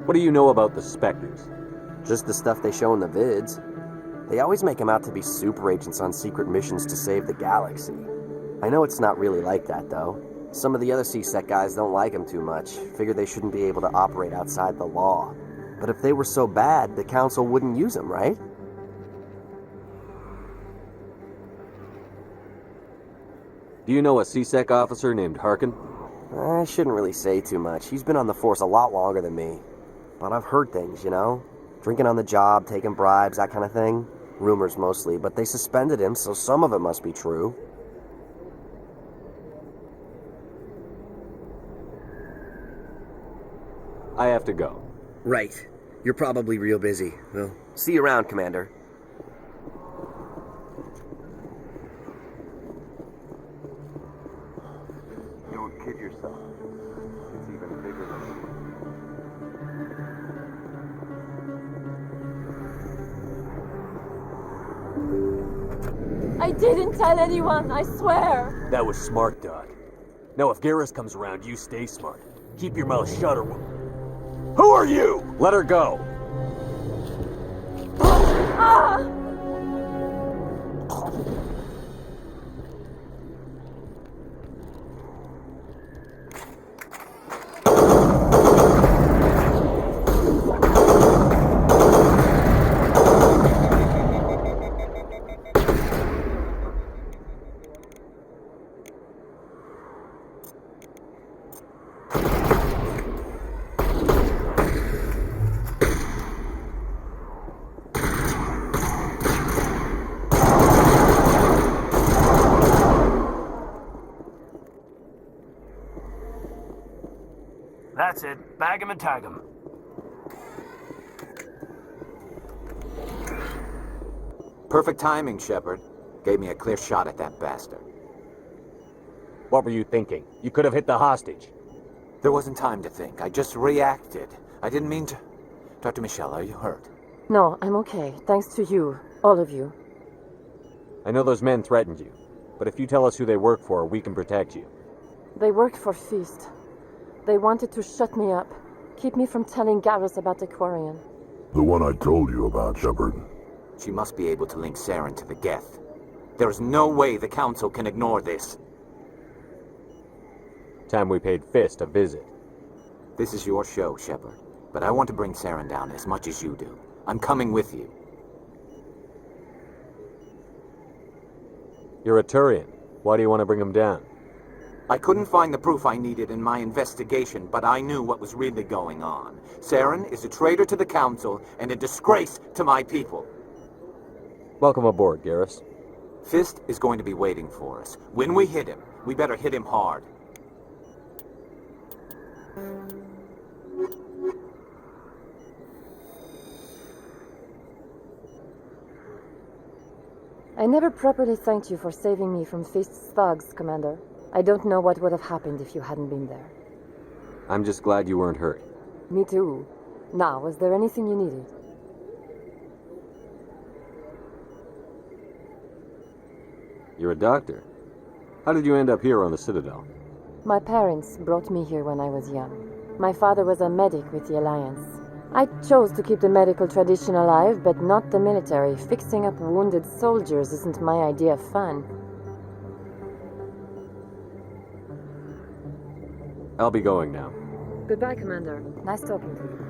What do you know about the Spectres? Just the stuff they show in the vids. They always make them out to be super agents on secret missions to save the galaxy. I know it's not really like that, though. Some of the other CSEC guys don't like them too much. Figure they shouldn't be able to operate outside the law. But if they were so bad, the Council wouldn't use them, right? Do you know a CSEC officer named Harkin? I shouldn't really say too much. He's been on the force a lot longer than me. But I've heard things, you know? Drinking on the job, taking bribes, that kind of thing. Rumors mostly, but they suspended him, so some of it must be true. I have to go. Right. You're probably real busy. Well, see you around, Commander. Don't kid yourself. It's even bigger than I didn't tell anyone, I swear. That was smart, Doc. Now if Garrus comes around, you stay smart. Keep your mouth shut or we'll... Who are you? Let her go. Ah! That's it. Bag him and tag him. Perfect timing, Shepard. Gave me a clear shot at that bastard. What were you thinking? You could have hit the hostage. There wasn't time to think. I just reacted. I didn't mean to... Dr. Michelle, are you hurt? No, I'm okay. Thanks to you. All of you. I know those men threatened you, but if you tell us who they work for, we can protect you. They worked for Feast. They wanted to shut me up. Keep me from telling Garrus about the Quarian. The one I told you about, Shepard. She must be able to link Saren to the Geth. There is no way the Council can ignore this. Time we paid Fist a visit. This is your show, Shepard. But I want to bring Saren down as much as you do. I'm coming with you. You're a Turian. Why do you want to bring him down? I couldn't find the proof I needed in my investigation, but I knew what was really going on. Saren is a traitor to the Council and a disgrace to my people. Welcome aboard, Garrus. Fist is going to be waiting for us. When we hit him, we better hit him hard. I never properly thanked you for saving me from Feast's thugs, Commander. I don't know what would have happened if you hadn't been there. I'm just glad you weren't hurt. Me too. Now, was there anything you needed? You're a doctor. How did you end up here on the Citadel? My parents brought me here when I was young. My father was a medic with the Alliance. I chose to keep the medical tradition alive, but not the military. Fixing up wounded soldiers isn't my idea of fun. I'll be going now. Goodbye, Commander. Nice talking to you.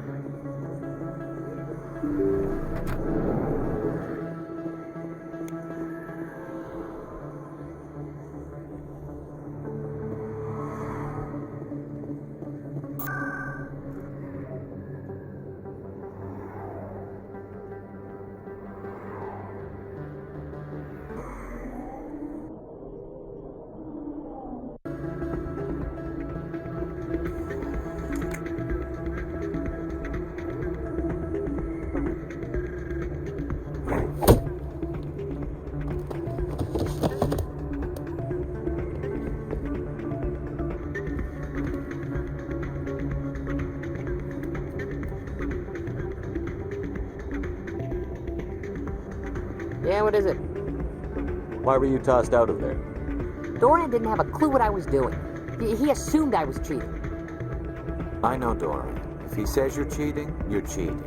what is it? Why were you tossed out of there? Dorian didn't have a clue what I was doing. He assumed I was cheating. I know Dorian. If he says you're cheating, you're cheating.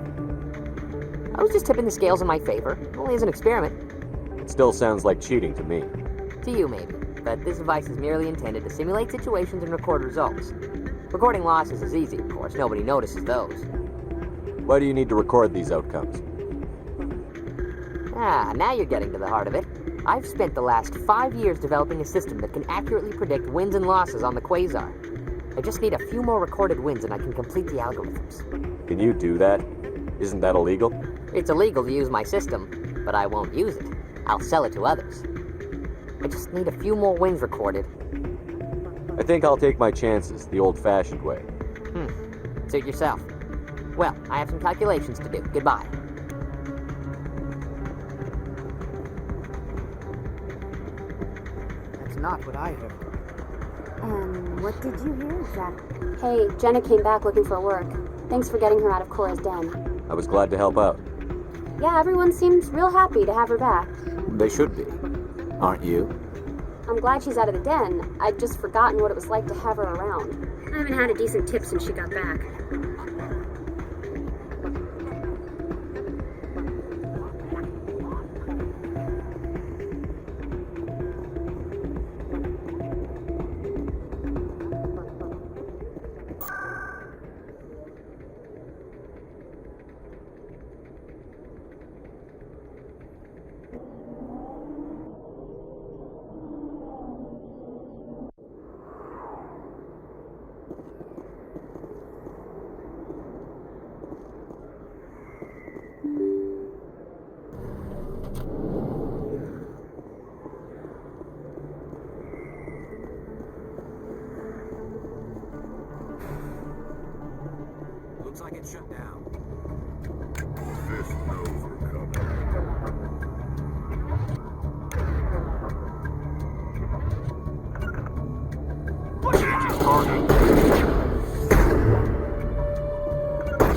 I was just tipping the scales in my favor. Only as an experiment. It still sounds like cheating to me. To you, maybe. But this device is merely intended to simulate situations and record results. Recording losses is easy, of course. Nobody notices those. Why do you need to record these outcomes? Ah, now you're getting to the heart of it. I've spent the last 5 years developing a system that can accurately predict wins and losses on the Quasar. I just need a few more recorded wins and I can complete the algorithms. Can you do that? Isn't that illegal? It's illegal to use my system, but I won't use it. I'll sell it to others. I just need a few more wins recorded. I think I'll take my chances the old-fashioned way. Suit yourself. Well, I have some calculations to do. Goodbye. That's not what I heard. What did you hear exactly? Hey, Jenna came back looking for work. Thanks for getting her out of Cora's den. I was glad to help out. Yeah, everyone seems real happy to have her back. They should be. Aren't you? I'm glad she's out of the den. I'd just forgotten what it was like to have her around. I haven't had a decent tip since she got back. Looks like it's shut down. Fist knows we're coming.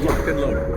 Locked and loaded.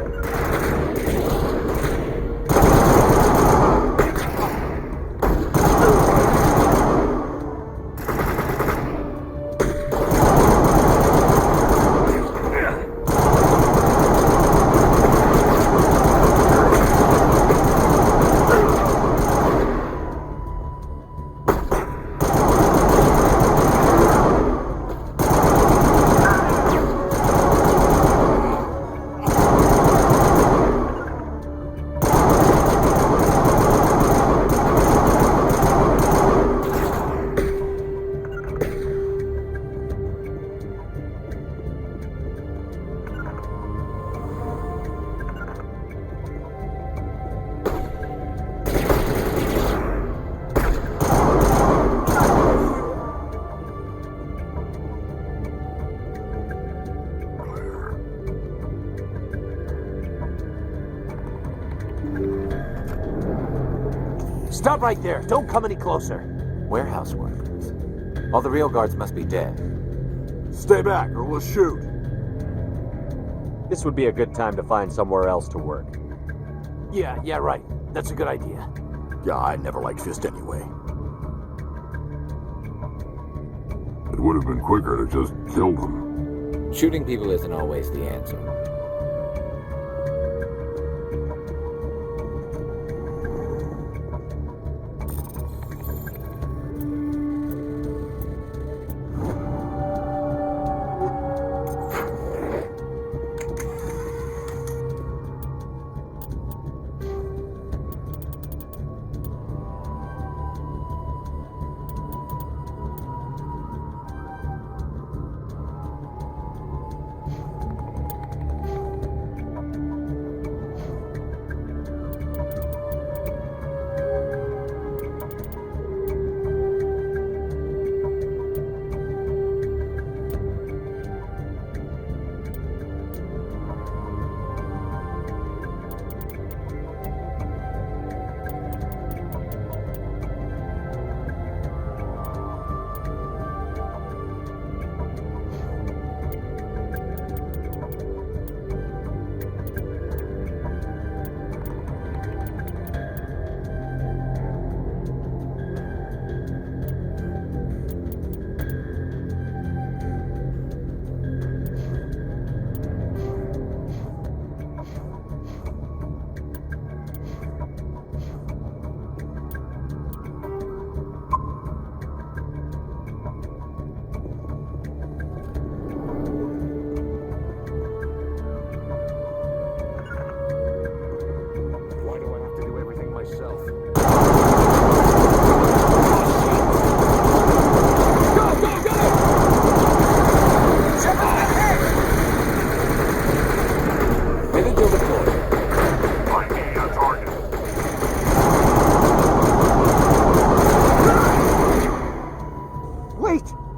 Stop right there. Don't come any closer. Warehouse workers. All the real guards must be dead. Stay back or we'll shoot. This would be a good time to find somewhere else to work. Yeah, right. That's a good idea. Yeah, I never liked Fist anyway. It would have been quicker to just kill them. Shooting people isn't always the answer.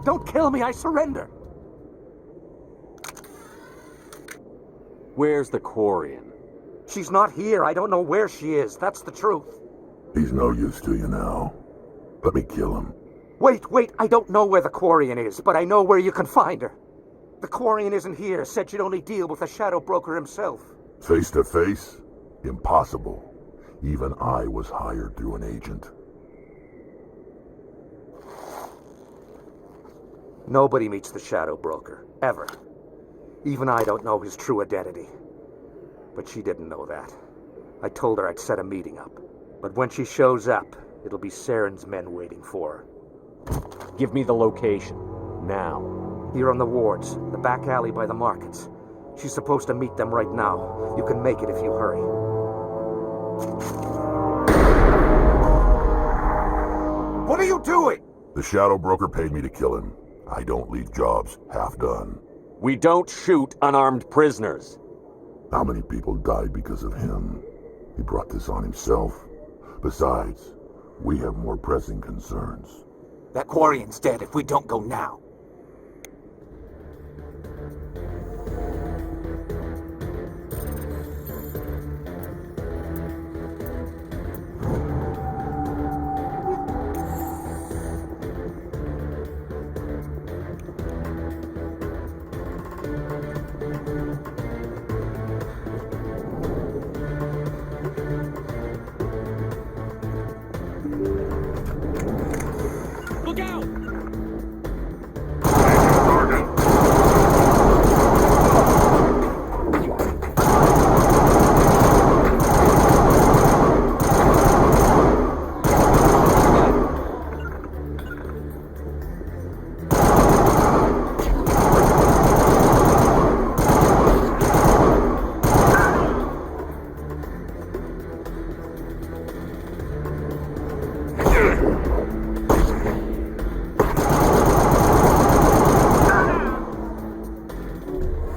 Don't kill me, I surrender! Where's the Quarian? She's not here. I don't know where she is. That's the truth. He's no use to you now. Let me kill him. Wait. I don't know where the Quarian is, but I know where you can find her. The Quarian isn't here. Said she'd only deal with the Shadow Broker himself. Face to face? Impossible. Even I was hired through an agent. Nobody meets the Shadow Broker. Ever. Even I don't know his true identity. But she didn't know that. I told her I'd set a meeting up. But when she shows up, it'll be Saren's men waiting for her. Give me the location. Now. Here on the wards, the back alley by the markets. She's supposed to meet them right now. You can make it if you hurry. What are you doing? The Shadow Broker paid me to kill him. I don't leave jobs half done. We don't shoot unarmed prisoners. How many people died because of him? He brought this on himself. Besides, we have more pressing concerns. That Quarian's dead if we don't go now. Look out!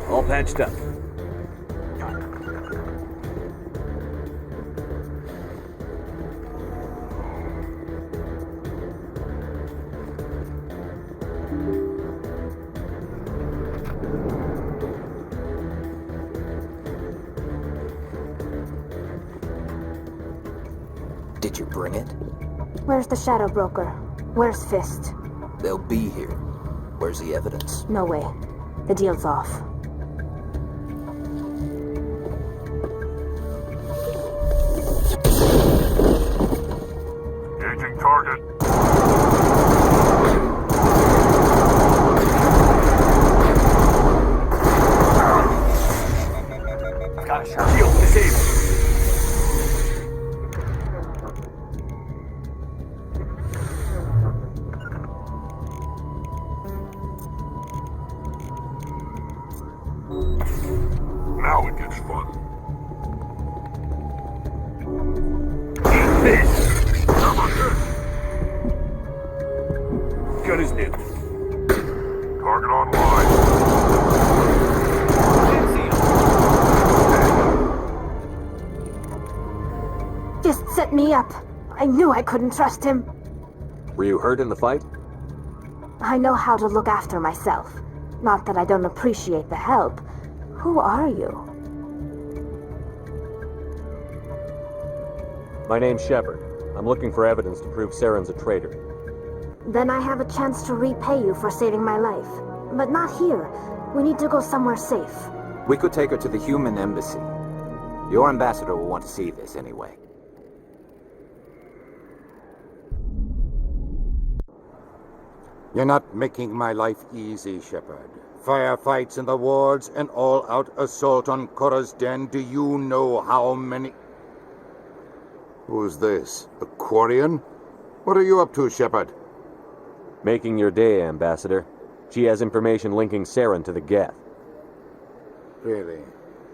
All patched up. Did you bring it? Where's the Shadow Broker? Where's Fist? They'll be here. Where's the evidence? No way. The deal's off. Engaging target. Got a shield disabled. Now it gets fun. Gun is new. Target online. Just set me up. I knew I couldn't trust him. Were you hurt in the fight? I know how to look after myself. Not that I don't appreciate the help. Who are you? My name's Shepard. I'm looking for evidence to prove Saren's a traitor. Then I have a chance to repay you for saving my life. But not here. We need to go somewhere safe. We could take her to the human embassy. Your ambassador will want to see this anyway. You're not making my life easy, Shepard. Firefights in the wards, an all-out assault on Korra's den. Do you know how many... Who's this? A Quarian? What are you up to, Shepard? Making your day, Ambassador. She has information linking Saren to the Geth. Really?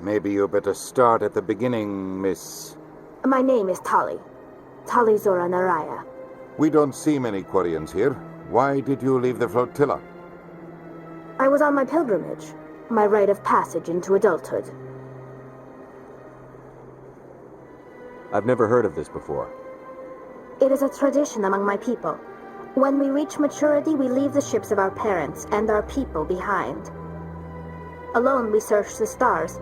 Maybe you better start at the beginning, Miss... My name is Tali. Tali Zora Naraya. We don't see many Quarians here. Why did you leave the flotilla? I was on my pilgrimage. My rite of passage into adulthood. I've never heard of this before. It is a tradition among my people. When we reach maturity, we leave the ships of our parents and our people behind. Alone, we search the stars,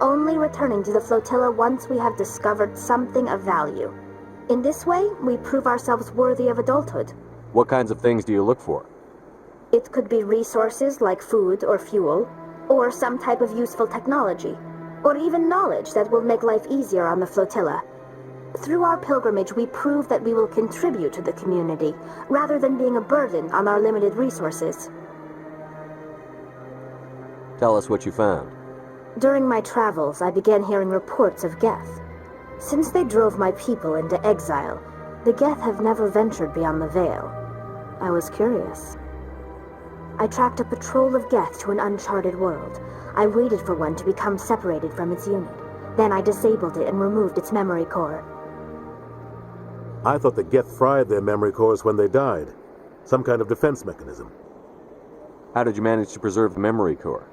only returning to the flotilla once we have discovered something of value. In this way, we prove ourselves worthy of adulthood. What kinds of things do you look for? It could be resources like food or fuel, or some type of useful technology, or even knowledge that will make life easier on the flotilla. Through our pilgrimage, we prove that we will contribute to the community, rather than being a burden on our limited resources. Tell us what you found. During my travels, I began hearing reports of Geth. Since they drove my people into exile, the Geth have never ventured beyond the Veil. I was curious. I tracked a patrol of Geth to an uncharted world. I waited for one to become separated from its unit. Then I disabled it and removed its memory core. I thought the Geth fried their memory cores when they died. Some kind of defense mechanism. How did you manage to preserve the memory core?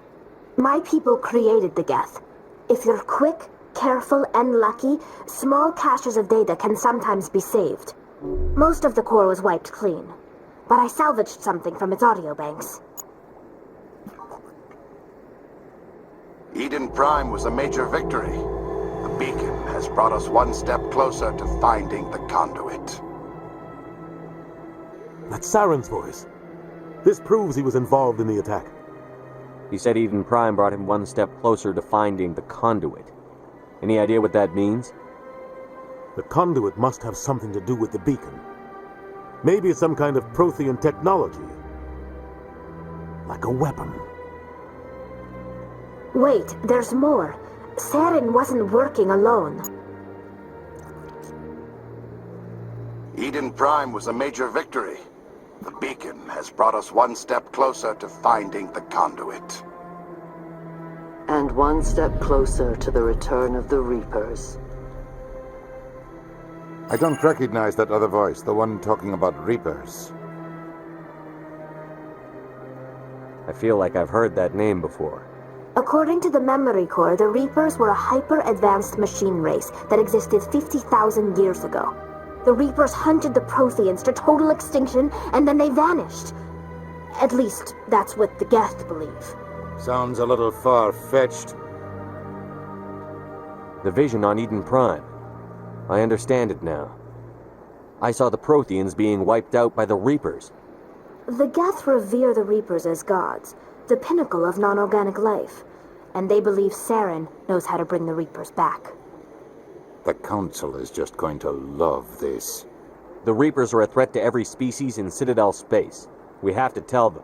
My people created the Geth. If you're quick, careful, and lucky, small caches of data can sometimes be saved. Most of the core was wiped clean, but I salvaged something from its audio banks. Eden Prime was a major victory. The beacon has brought us one step closer to finding the conduit. That's Saren's voice. This proves he was involved in the attack. He said Eden Prime brought him one step closer to finding the conduit. Any idea what that means? The conduit must have something to do with the beacon. Maybe it's some kind of Prothean technology. Like a weapon. Wait, there's more. Saren wasn't working alone. Eden Prime was a major victory. The beacon has brought us one step closer to finding the conduit. And one step closer to the return of the Reapers. I don't recognize that other voice, the one talking about Reapers. I feel like I've heard that name before. According to the memory core, the Reapers were a hyper-advanced machine race that existed 50,000 years ago. The Reapers hunted the Protheans to total extinction, and then they vanished. At least, that's what the Geth believe. Sounds a little far-fetched. The vision on Eden Prime. I understand it now. I saw the Protheans being wiped out by the Reapers. The Geth revere the Reapers as gods, the pinnacle of non-organic life, and they believe Saren knows how to bring the Reapers back. The Council is just going to love this. The Reapers are a threat to every species in Citadel space. We have to tell them.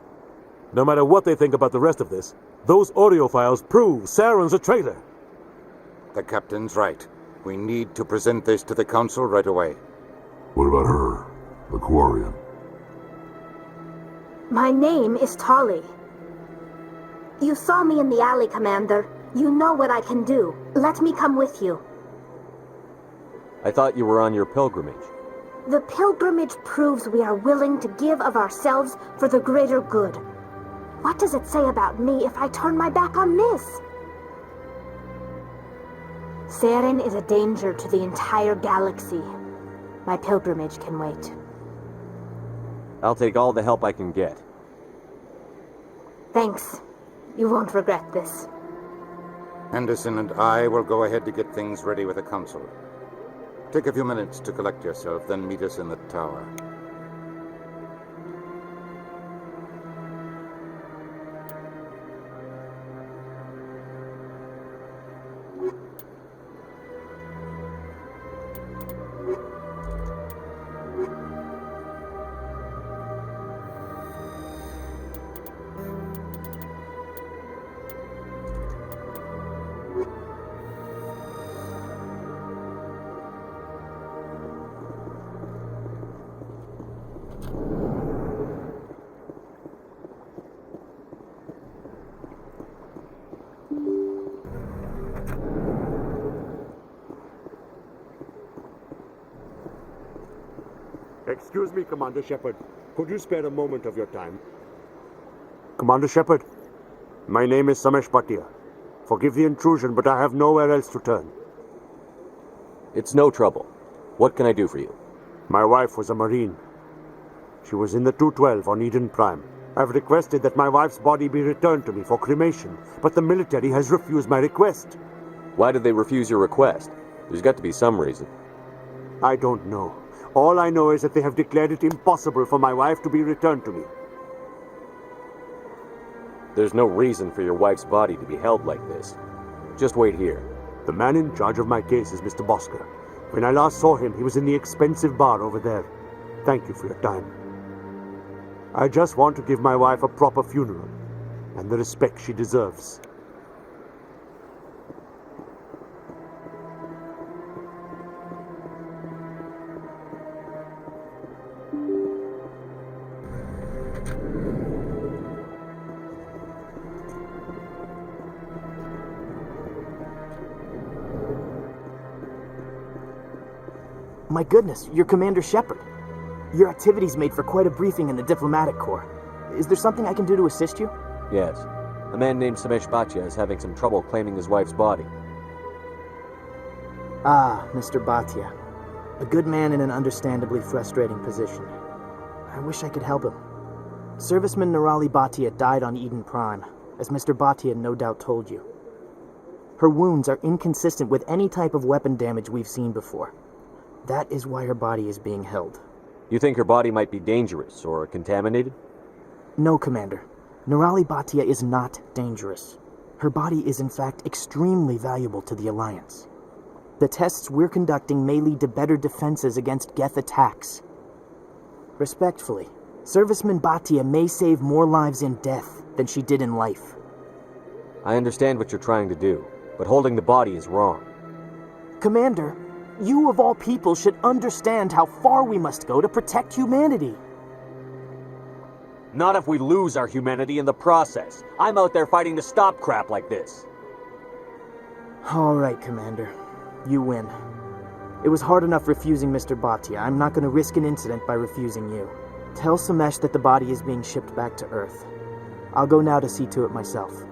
No matter what they think about the rest of this, those audio files prove Saren's a traitor. The Captain's right. We need to present this to the Council right away. What about her, the Quarian? My name is Tali. You saw me in the alley, Commander. You know what I can do. Let me come with you. I thought you were on your pilgrimage. The pilgrimage proves we are willing to give of ourselves for the greater good. What does it say about me if I turn my back on this? Saren is a danger to the entire galaxy. My pilgrimage can wait. I'll take all the help I can get. Thanks. You won't regret this. Henderson and I will go ahead to get things ready with the Council. Take a few minutes to collect yourself, then meet us in the tower. Excuse me, Commander Shepard. Could you spare a moment of your time? Commander Shepard, my name is Samesh Bhatia. Forgive the intrusion, but I have nowhere else to turn. It's no trouble. What can I do for you? My wife was a Marine. She was in the 212 on Eden Prime. I've requested that my wife's body be returned to me for cremation, but the military has refused my request. Why did they refuse your request? There's got to be some reason. I don't know. All I know is that they have declared it impossible for my wife to be returned to me. There's no reason for your wife's body to be held like this. Just wait here. The man in charge of my case is Mr. Bosker. When I last saw him, he was in the expensive bar over there. Thank you for your time. I just want to give my wife a proper funeral, and the respect she deserves. My goodness, you're Commander Shepard. Your activities made for quite a briefing in the diplomatic corps. Is there something I can do to assist you? Yes. A man named Septimus Bhatia is having some trouble claiming his wife's body. Ah, Mr. Bhatia. A good man in an understandably frustrating position. I wish I could help him. Serviceman Nirali Bhatia died on Eden Prime, as Mr. Bhatia no doubt told you. Her wounds are inconsistent with any type of weapon damage we've seen before. That is why her body is being held. You think her body might be dangerous or contaminated? No, Commander. Nirali Bhatia is not dangerous. Her body is in fact extremely valuable to the Alliance. The tests we're conducting may lead to better defenses against Geth attacks. Respectfully, Serviceman Bhatia may save more lives in death than she did in life. I understand what you're trying to do, but holding the body is wrong. Commander, you of all people should understand how far we must go to protect humanity. Not if we lose our humanity in the process. I'm out there fighting to stop crap like this. All right, Commander. You win. It was hard enough refusing Mr. Bhatia. I'm not going to risk an incident by refusing you. Tell Samesh that the body is being shipped back to Earth. I'll go now to see to it myself.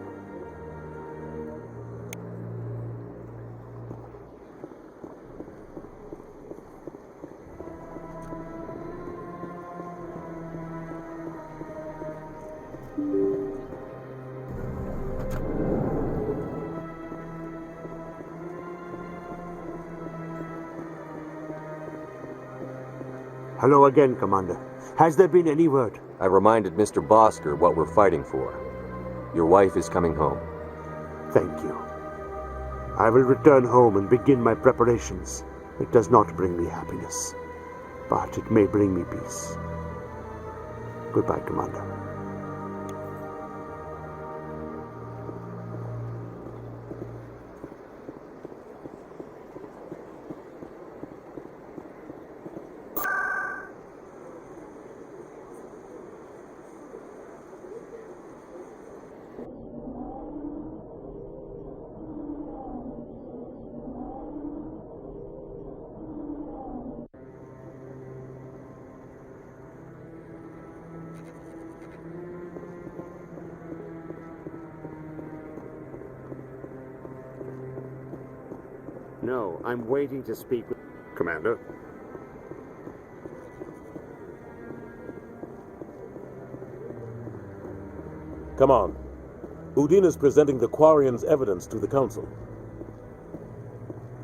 Hello again, Commander. Has there been any word? I reminded Mr. Bosker what we're fighting for. Your wife is coming home. Thank you. I will return home and begin my preparations. It does not bring me happiness, but it may bring me peace. Goodbye, Commander. No, I'm waiting to speak with... Commander? Come on. Udin is presenting the Quarians' evidence to the Council.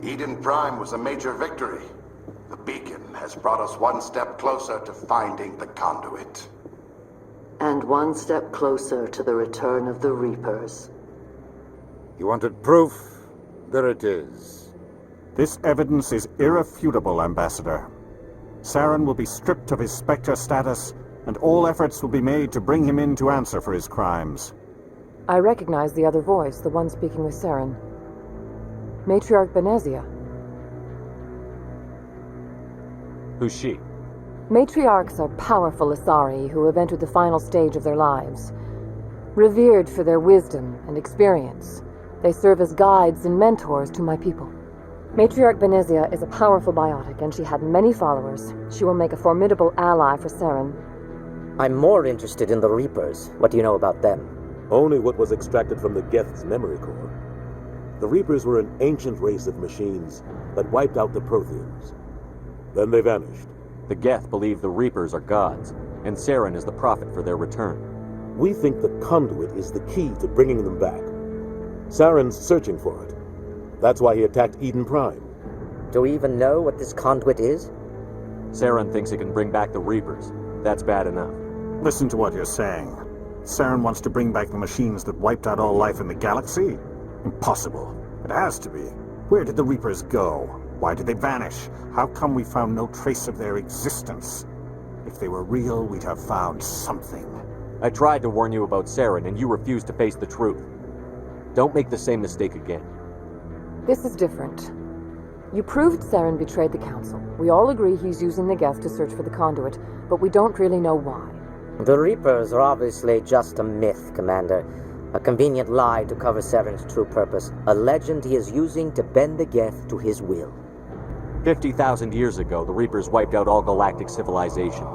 Eden Prime was a major victory. The beacon has brought us one step closer to finding the conduit. And one step closer to the return of the Reapers. You wanted proof? There it is. This evidence is irrefutable, Ambassador. Saren will be stripped of his Spectre status, and all efforts will be made to bring him in to answer for his crimes. I recognize the other voice, the one speaking with Saren. Matriarch Benezia. Who's she? Matriarchs are powerful Asari who have entered the final stage of their lives. Revered for their wisdom and experience, they serve as guides and mentors to my people. Matriarch Benezia is a powerful biotic, and she had many followers. She will make a formidable ally for Saren. I'm more interested in the Reapers. What do you know about them? Only what was extracted from the Geth's memory core. The Reapers were an ancient race of machines that wiped out the Protheans. Then they vanished. The Geth believe the Reapers are gods. and Saren is the prophet for their return. We think the conduit is the key to bringing them back. Saren's searching for it. That's why he attacked Eden Prime. Do we even know what this conduit is? Saren thinks it can bring back the Reapers. That's bad enough. Listen to what you're saying. Saren wants to bring back the machines that wiped out all life in the galaxy? Impossible. It has to be. Where did the Reapers go? Why did they vanish? How come we found no trace of their existence? If they were real, we'd have found something. I tried to warn you about Saren, and you refused to face the truth. Don't make the same mistake again. This is different. You proved Saren betrayed the Council. We all agree he's using the Geth to search for the conduit, but we don't really know why. The Reapers are obviously just a myth, Commander. A convenient lie to cover Saren's true purpose. A legend he is using to bend the Geth to his will. 50,000 years ago, the Reapers wiped out all galactic civilization.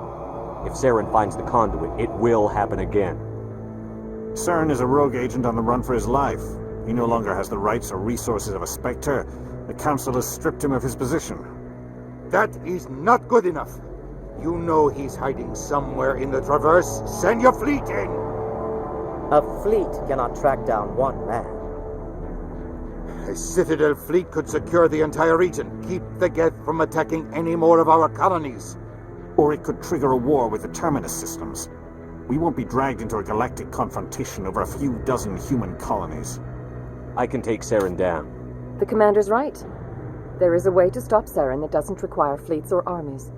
If Saren finds the conduit, it will happen again. Saren is a rogue agent on the run for his life. He no longer has the rights or resources of a Spectre. The Council has stripped him of his position. That is not good enough. You know he's hiding somewhere in the Traverse. Send your fleet in! A fleet cannot track down one man. A Citadel fleet could secure the entire region, keep the Geth from attacking any more of our colonies. Or it could trigger a war with the Terminus systems. We won't be dragged into a galactic confrontation over a few dozen human colonies. I can take Saren down. The Commander's right. There is a way to stop Saren that doesn't require fleets or armies.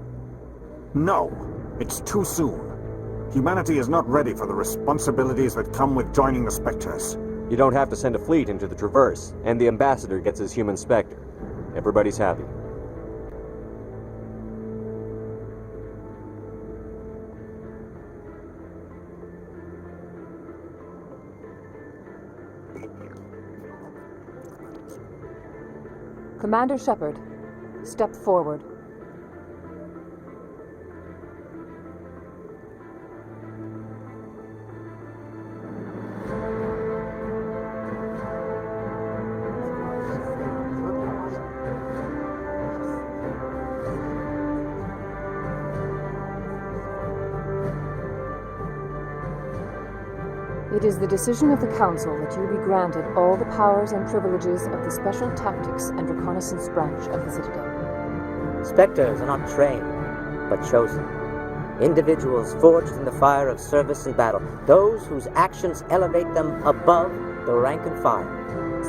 No, it's too soon. Humanity is not ready for the responsibilities that come with joining the Spectres. You don't have to send a fleet into the Traverse, and the Ambassador gets his human Spectre. Everybody's happy. Commander Shepard, step forward. It is the decision of the Council that you be granted all the powers and privileges of the Special Tactics and Reconnaissance Branch of the Citadel. Spectres are not trained, but chosen. Individuals forged in the fire of service and battle. Those whose actions elevate them above the rank and file.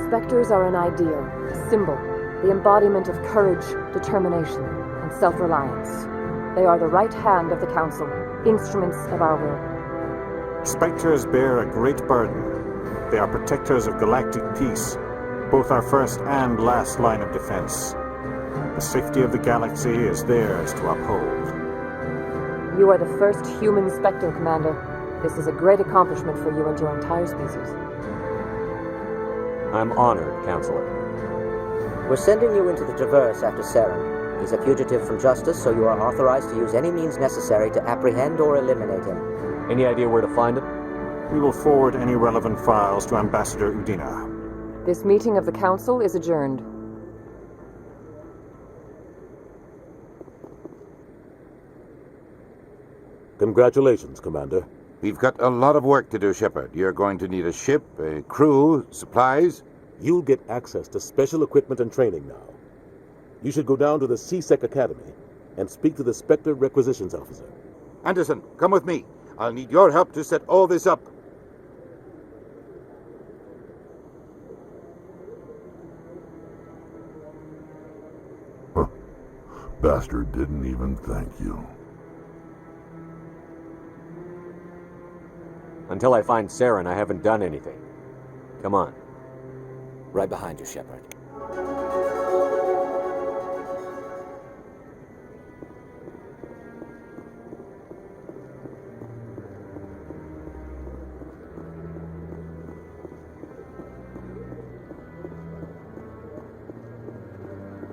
Spectres are an ideal, a symbol, the embodiment of courage, determination, and self-reliance. They are the right hand of the Council, instruments of our will. Spectres bear a great burden. They are protectors of galactic peace, both our first and last line of defense. The safety of the galaxy is theirs to uphold. You are the first human Spectre, Commander. This is a great accomplishment for you and your entire species. I'm honored, Counselor. We're sending you into the Traverse after Saren. He's a fugitive from justice, so you are authorized to use any means necessary to apprehend or eliminate him. Any idea where to find him? We will forward any relevant files to Ambassador Udina. This meeting of the Council is adjourned. Congratulations, Commander. We've got a lot of work to do, Shepard. You're going to need a ship, a crew, supplies. You'll get access to special equipment and training now. You should go down to the C-Sec Academy and speak to the Spectre Requisitions Officer. Anderson, come with me. I'll need your help to set all this up. Bastard didn't even thank you. Until I find Saren, I haven't done anything. Come on. Right behind you, Shepard.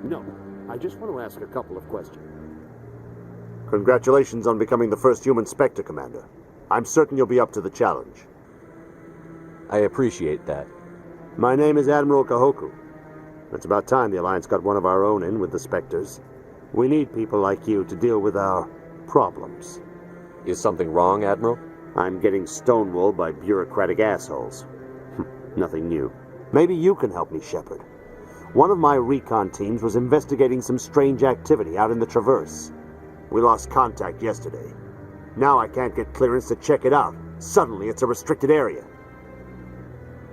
No, I just want to ask a couple of questions. Congratulations on becoming the first human Spectre, Commander. I'm certain you'll be up to the challenge. I appreciate that. My name is Admiral Kahoku. It's about time the Alliance got one of our own in with the Spectres. We need people like you to deal with our problems. Is something wrong, Admiral? I'm getting stonewalled by bureaucratic assholes. Nothing new. Maybe you can help me, Shepard. One of my recon teams was investigating some strange activity out in the Traverse. We lost contact yesterday. Now I can't get clearance to check it out. Suddenly it's a restricted area.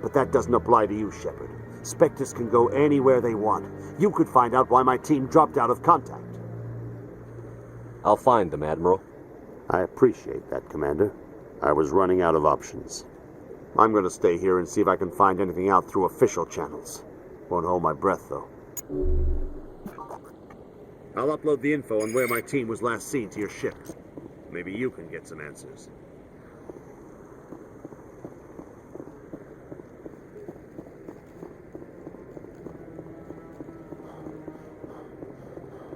But that doesn't apply to you, Shepard. Spectres can go anywhere they want. You could find out why my team dropped out of contact. I'll find them, Admiral. I appreciate that, Commander. I was running out of options. I'm going to stay here and see if I can find anything out through official channels. Won't hold my breath, though. I'll upload the info on where my team was last seen to your ship. Maybe you can get some answers.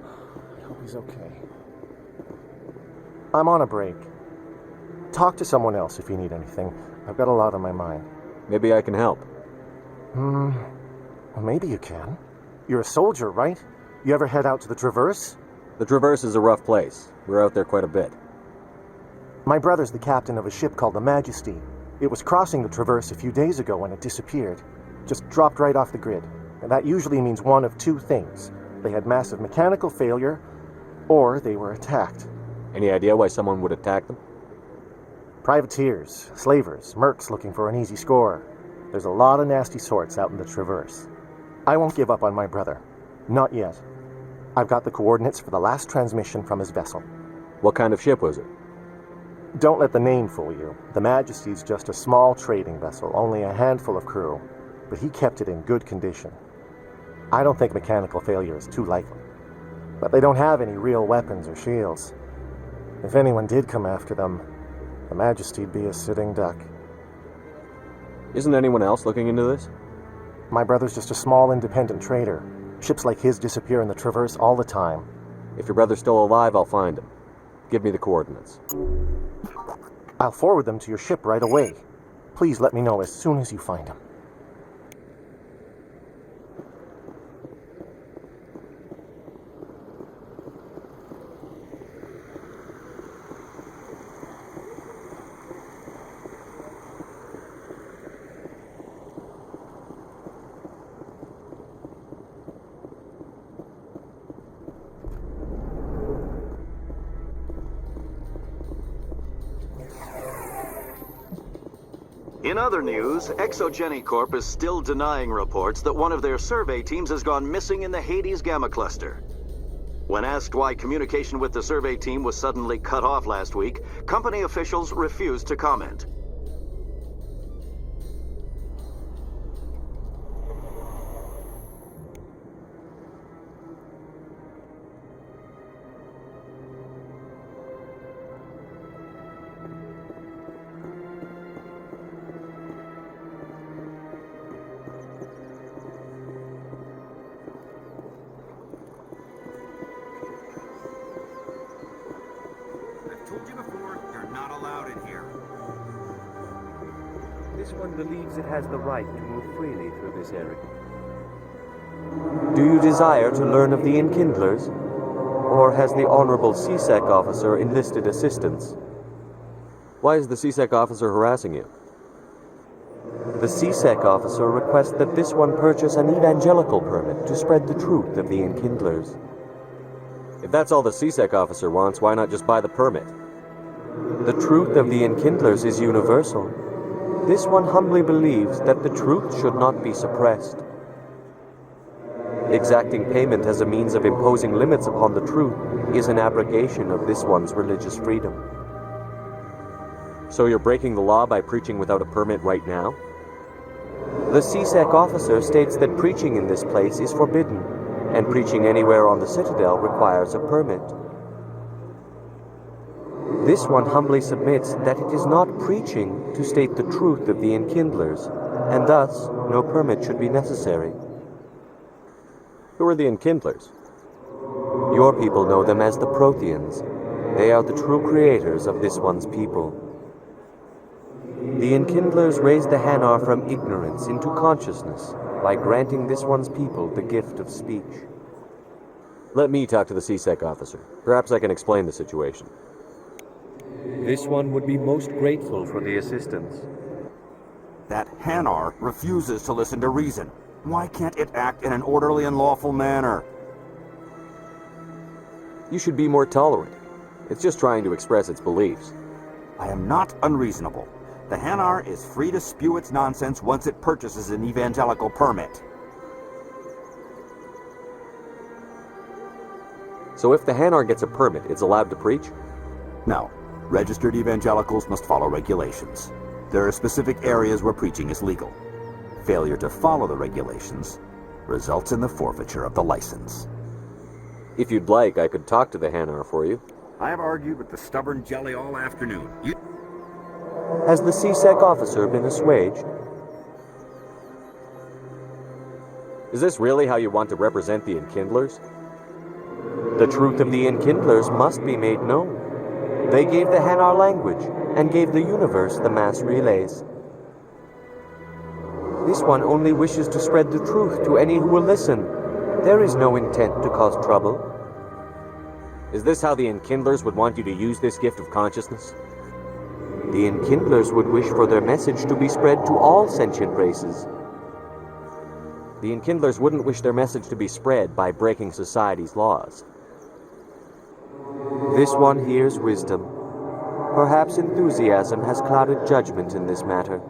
I hope he's okay. I'm on a break. Talk to someone else if you need anything. I've got a lot on my mind. Maybe I can help. Well, maybe you can. You're a soldier, right? You ever head out to the Traverse? The Traverse is a rough place. We're out there quite a bit. My brother's the captain of a ship called the Majesty. It was crossing the Traverse a few days ago when it disappeared. Just dropped right off the grid. And that usually means one of two things. They had massive mechanical failure, or they were attacked. Any idea why someone would attack them? Privateers, slavers, mercs looking for an easy score. There's a lot of nasty sorts out in the Traverse. I won't give up on my brother. Not yet. I've got the coordinates for the last transmission from his vessel. What kind of ship was it? Don't let the name fool you. The Majesty's just a small trading vessel, only a handful of crew. But he kept it in good condition. I don't think mechanical failure is too likely. But they don't have any real weapons or shields. If anyone did come after them, the Majesty'd be a sitting duck. Isn't anyone else looking into this? My brother's just a small independent trader. Ships like his disappear in the Traverse all the time. If your brother's still alive, I'll find him. Give me the coordinates. I'll forward them to your ship right away. Please let me know as soon as you find him. In other news, Exogeny Corp is still denying reports that one of their survey teams has gone missing in the Hades Gamma Cluster. When asked why communication with the survey team was suddenly cut off last week, company officials refused to comment. This one believes it has the right to move freely through this area. Do you desire to learn of the Enkindlers? Or has the Honorable CSEC officer enlisted assistance? Why is the CSEC officer harassing you? The CSEC officer requests that this one purchase an evangelical permit to spread the truth of the Enkindlers. If that's all the CSEC officer wants, why not just buy the permit? The truth of the Enkindlers is universal. This one humbly believes that the truth should not be suppressed. Exacting payment as a means of imposing limits upon the truth is an abrogation of this one's religious freedom. So you're breaking the law by preaching without a permit right now? The CSEC officer states that preaching in this place is forbidden, and preaching anywhere on the Citadel requires a permit. This one humbly submits that it is not preaching to state the truth of the Enkindlers, and thus no permit should be necessary. Who are the Enkindlers? Your people know them as the Protheans. They are the true creators of this one's people. The Enkindlers raised the Hanar from ignorance into consciousness by granting this one's people the gift of speech. Let me talk to the CSEC officer. Perhaps I can explain the situation. This one would be most grateful for the assistance. That Hanar refuses to listen to reason. Why can't it act in an orderly and lawful manner? You should be more tolerant. It's just trying to express its beliefs. I am not unreasonable. The Hanar is free to spew its nonsense once it purchases an evangelical permit. So if the Hanar gets a permit, it's allowed to preach? No. Registered evangelicals must follow regulations. There are specific areas where preaching is legal. Failure to follow the regulations results in the forfeiture of the license. If you'd like, I could talk to the Hanar for you. I have argued with the stubborn jelly all afternoon. Has the CSEC officer been assuaged? Is this really how you want to represent the Enkindlers? The truth of the Enkindlers must be made known. They gave the Hanar language, and gave the universe the mass relays. This one only wishes to spread the truth to any who will listen. There is no intent to cause trouble. Is this how the Enkindlers would want you to use this gift of consciousness? The Enkindlers would wish for their message to be spread to all sentient races. The Enkindlers wouldn't wish their message to be spread by breaking society's laws. This one hears wisdom. Perhaps enthusiasm has clouded judgment in this matter.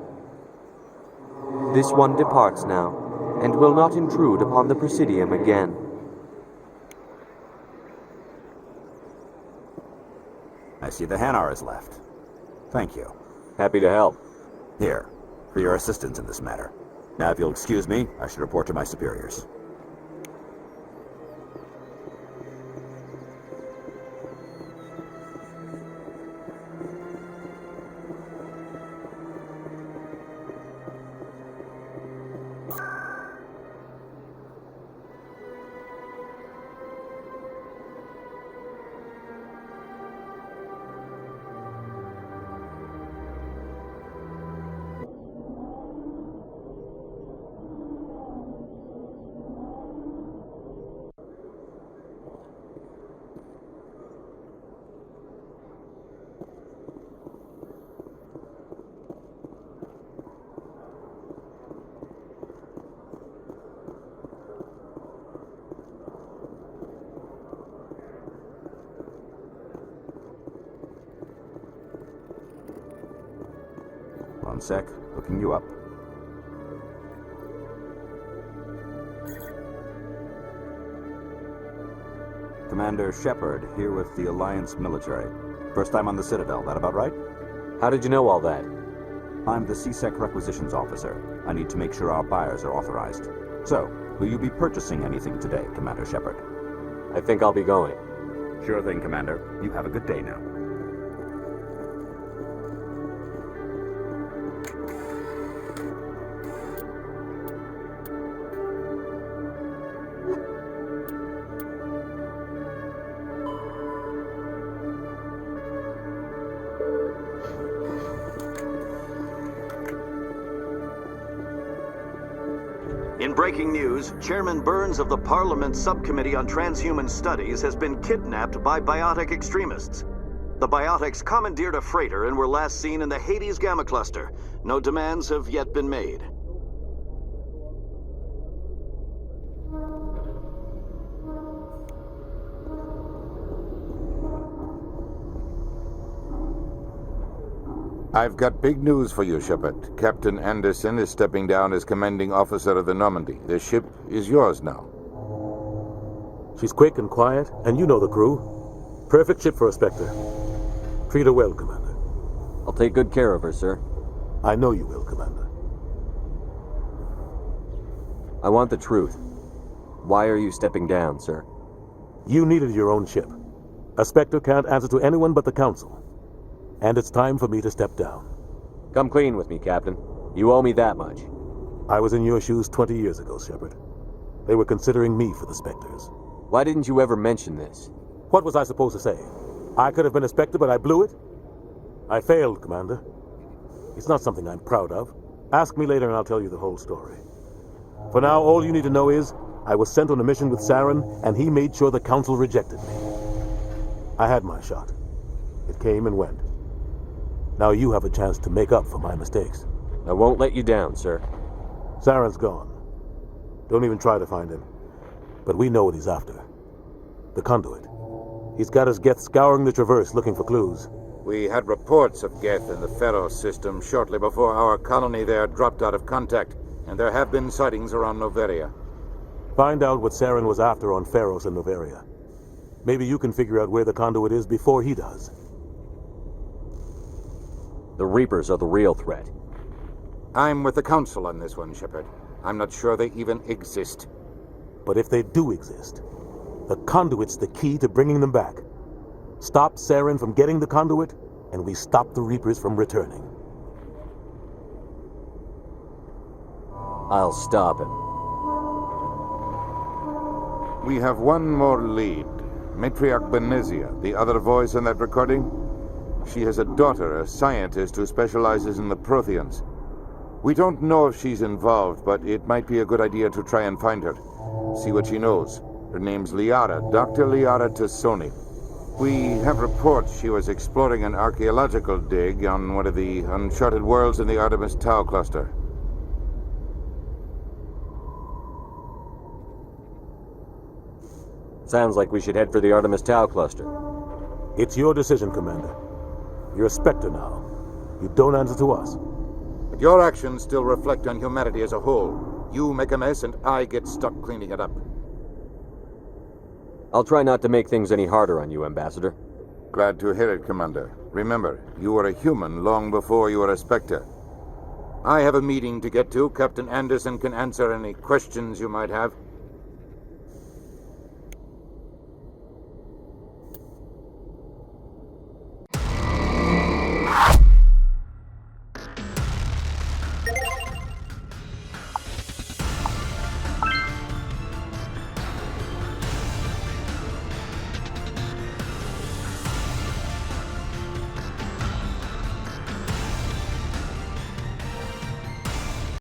This one departs now, and will not intrude upon the Presidium again. I see the Hanar is left. Thank you. Happy to help. Here, for your assistance in this matter. Now, if you'll excuse me, I should report to my superiors. One sec, looking you up. Commander Shepard, here with the Alliance military. First time on the Citadel, that about right? How did you know all that? I'm the CSEC requisitions officer. I need to make sure our buyers are authorized. So, will you be purchasing anything today, Commander Shepard? I think I'll be going. Sure thing, Commander. You have a good day now. In breaking news, Chairman Burns of the Parliament Subcommittee on Transhuman Studies has been kidnapped by biotic extremists. The biotics commandeered a freighter and were last seen in the Hades Gamma Cluster. No demands have yet been made. I've got big news for you, Shepard. Captain Anderson is stepping down as commanding officer of the Normandy. The ship is yours now. She's quick and quiet, and you know the crew. Perfect ship for a Spectre. Treat her well, Commander. I'll take good care of her, sir. I know you will, Commander. I want the truth. Why are you stepping down, sir? You needed your own ship. A Spectre can't answer to anyone but the Council. And it's time for me to step down. Come clean with me, Captain. You owe me that much. I was in your shoes 20 years ago, Shepard. They were considering me for the Spectres. Why didn't you ever mention this? What was I supposed to say? I could have been a Spectre, but I blew it? I failed, Commander. It's not something I'm proud of. Ask me later and I'll tell you the whole story. For now, all you need to know is, I was sent on a mission with Saren, and he made sure the Council rejected me. I had my shot. It came and went. Now you have a chance to make up for my mistakes. I won't let you down, sir. Saren's gone. Don't even try to find him. But we know what he's after. The conduit. He's got his Geth scouring the Traverse looking for clues. We had reports of Geth in the Pharaoh system shortly before our colony there dropped out of contact, and there have been sightings around Noveria. Find out what Saren was after on Pharos and Noveria. Maybe you can figure out where the conduit is before he does. The Reapers are the real threat. I'm with the Council on this one, Shepard. I'm not sure they even exist. But if they do exist, the conduit's the key to bringing them back. Stop Saren from getting the conduit, and we stop the Reapers from returning. I'll stop him. We have one more lead. Matriarch Benezia, the other voice in that recording. She has a daughter, a scientist who specializes in the Protheans. We don't know if she's involved, but it might be a good idea to try and find her. See what she knows. Her name's Liara, Dr. Liara Tassoni. We have reports she was exploring an archaeological dig on one of the uncharted worlds in the Artemis Tau cluster. Sounds like we should head for the Artemis Tau cluster. It's your decision, Commander. You're a Spectre now. You don't answer to us. But your actions still reflect on humanity as a whole. You make a mess and I get stuck cleaning it up. I'll try not to make things any harder on you, Ambassador. Glad to hear it, Commander. Remember, you were a human long before you were a Spectre. I have a meeting to get to. Captain Anderson can answer any questions you might have.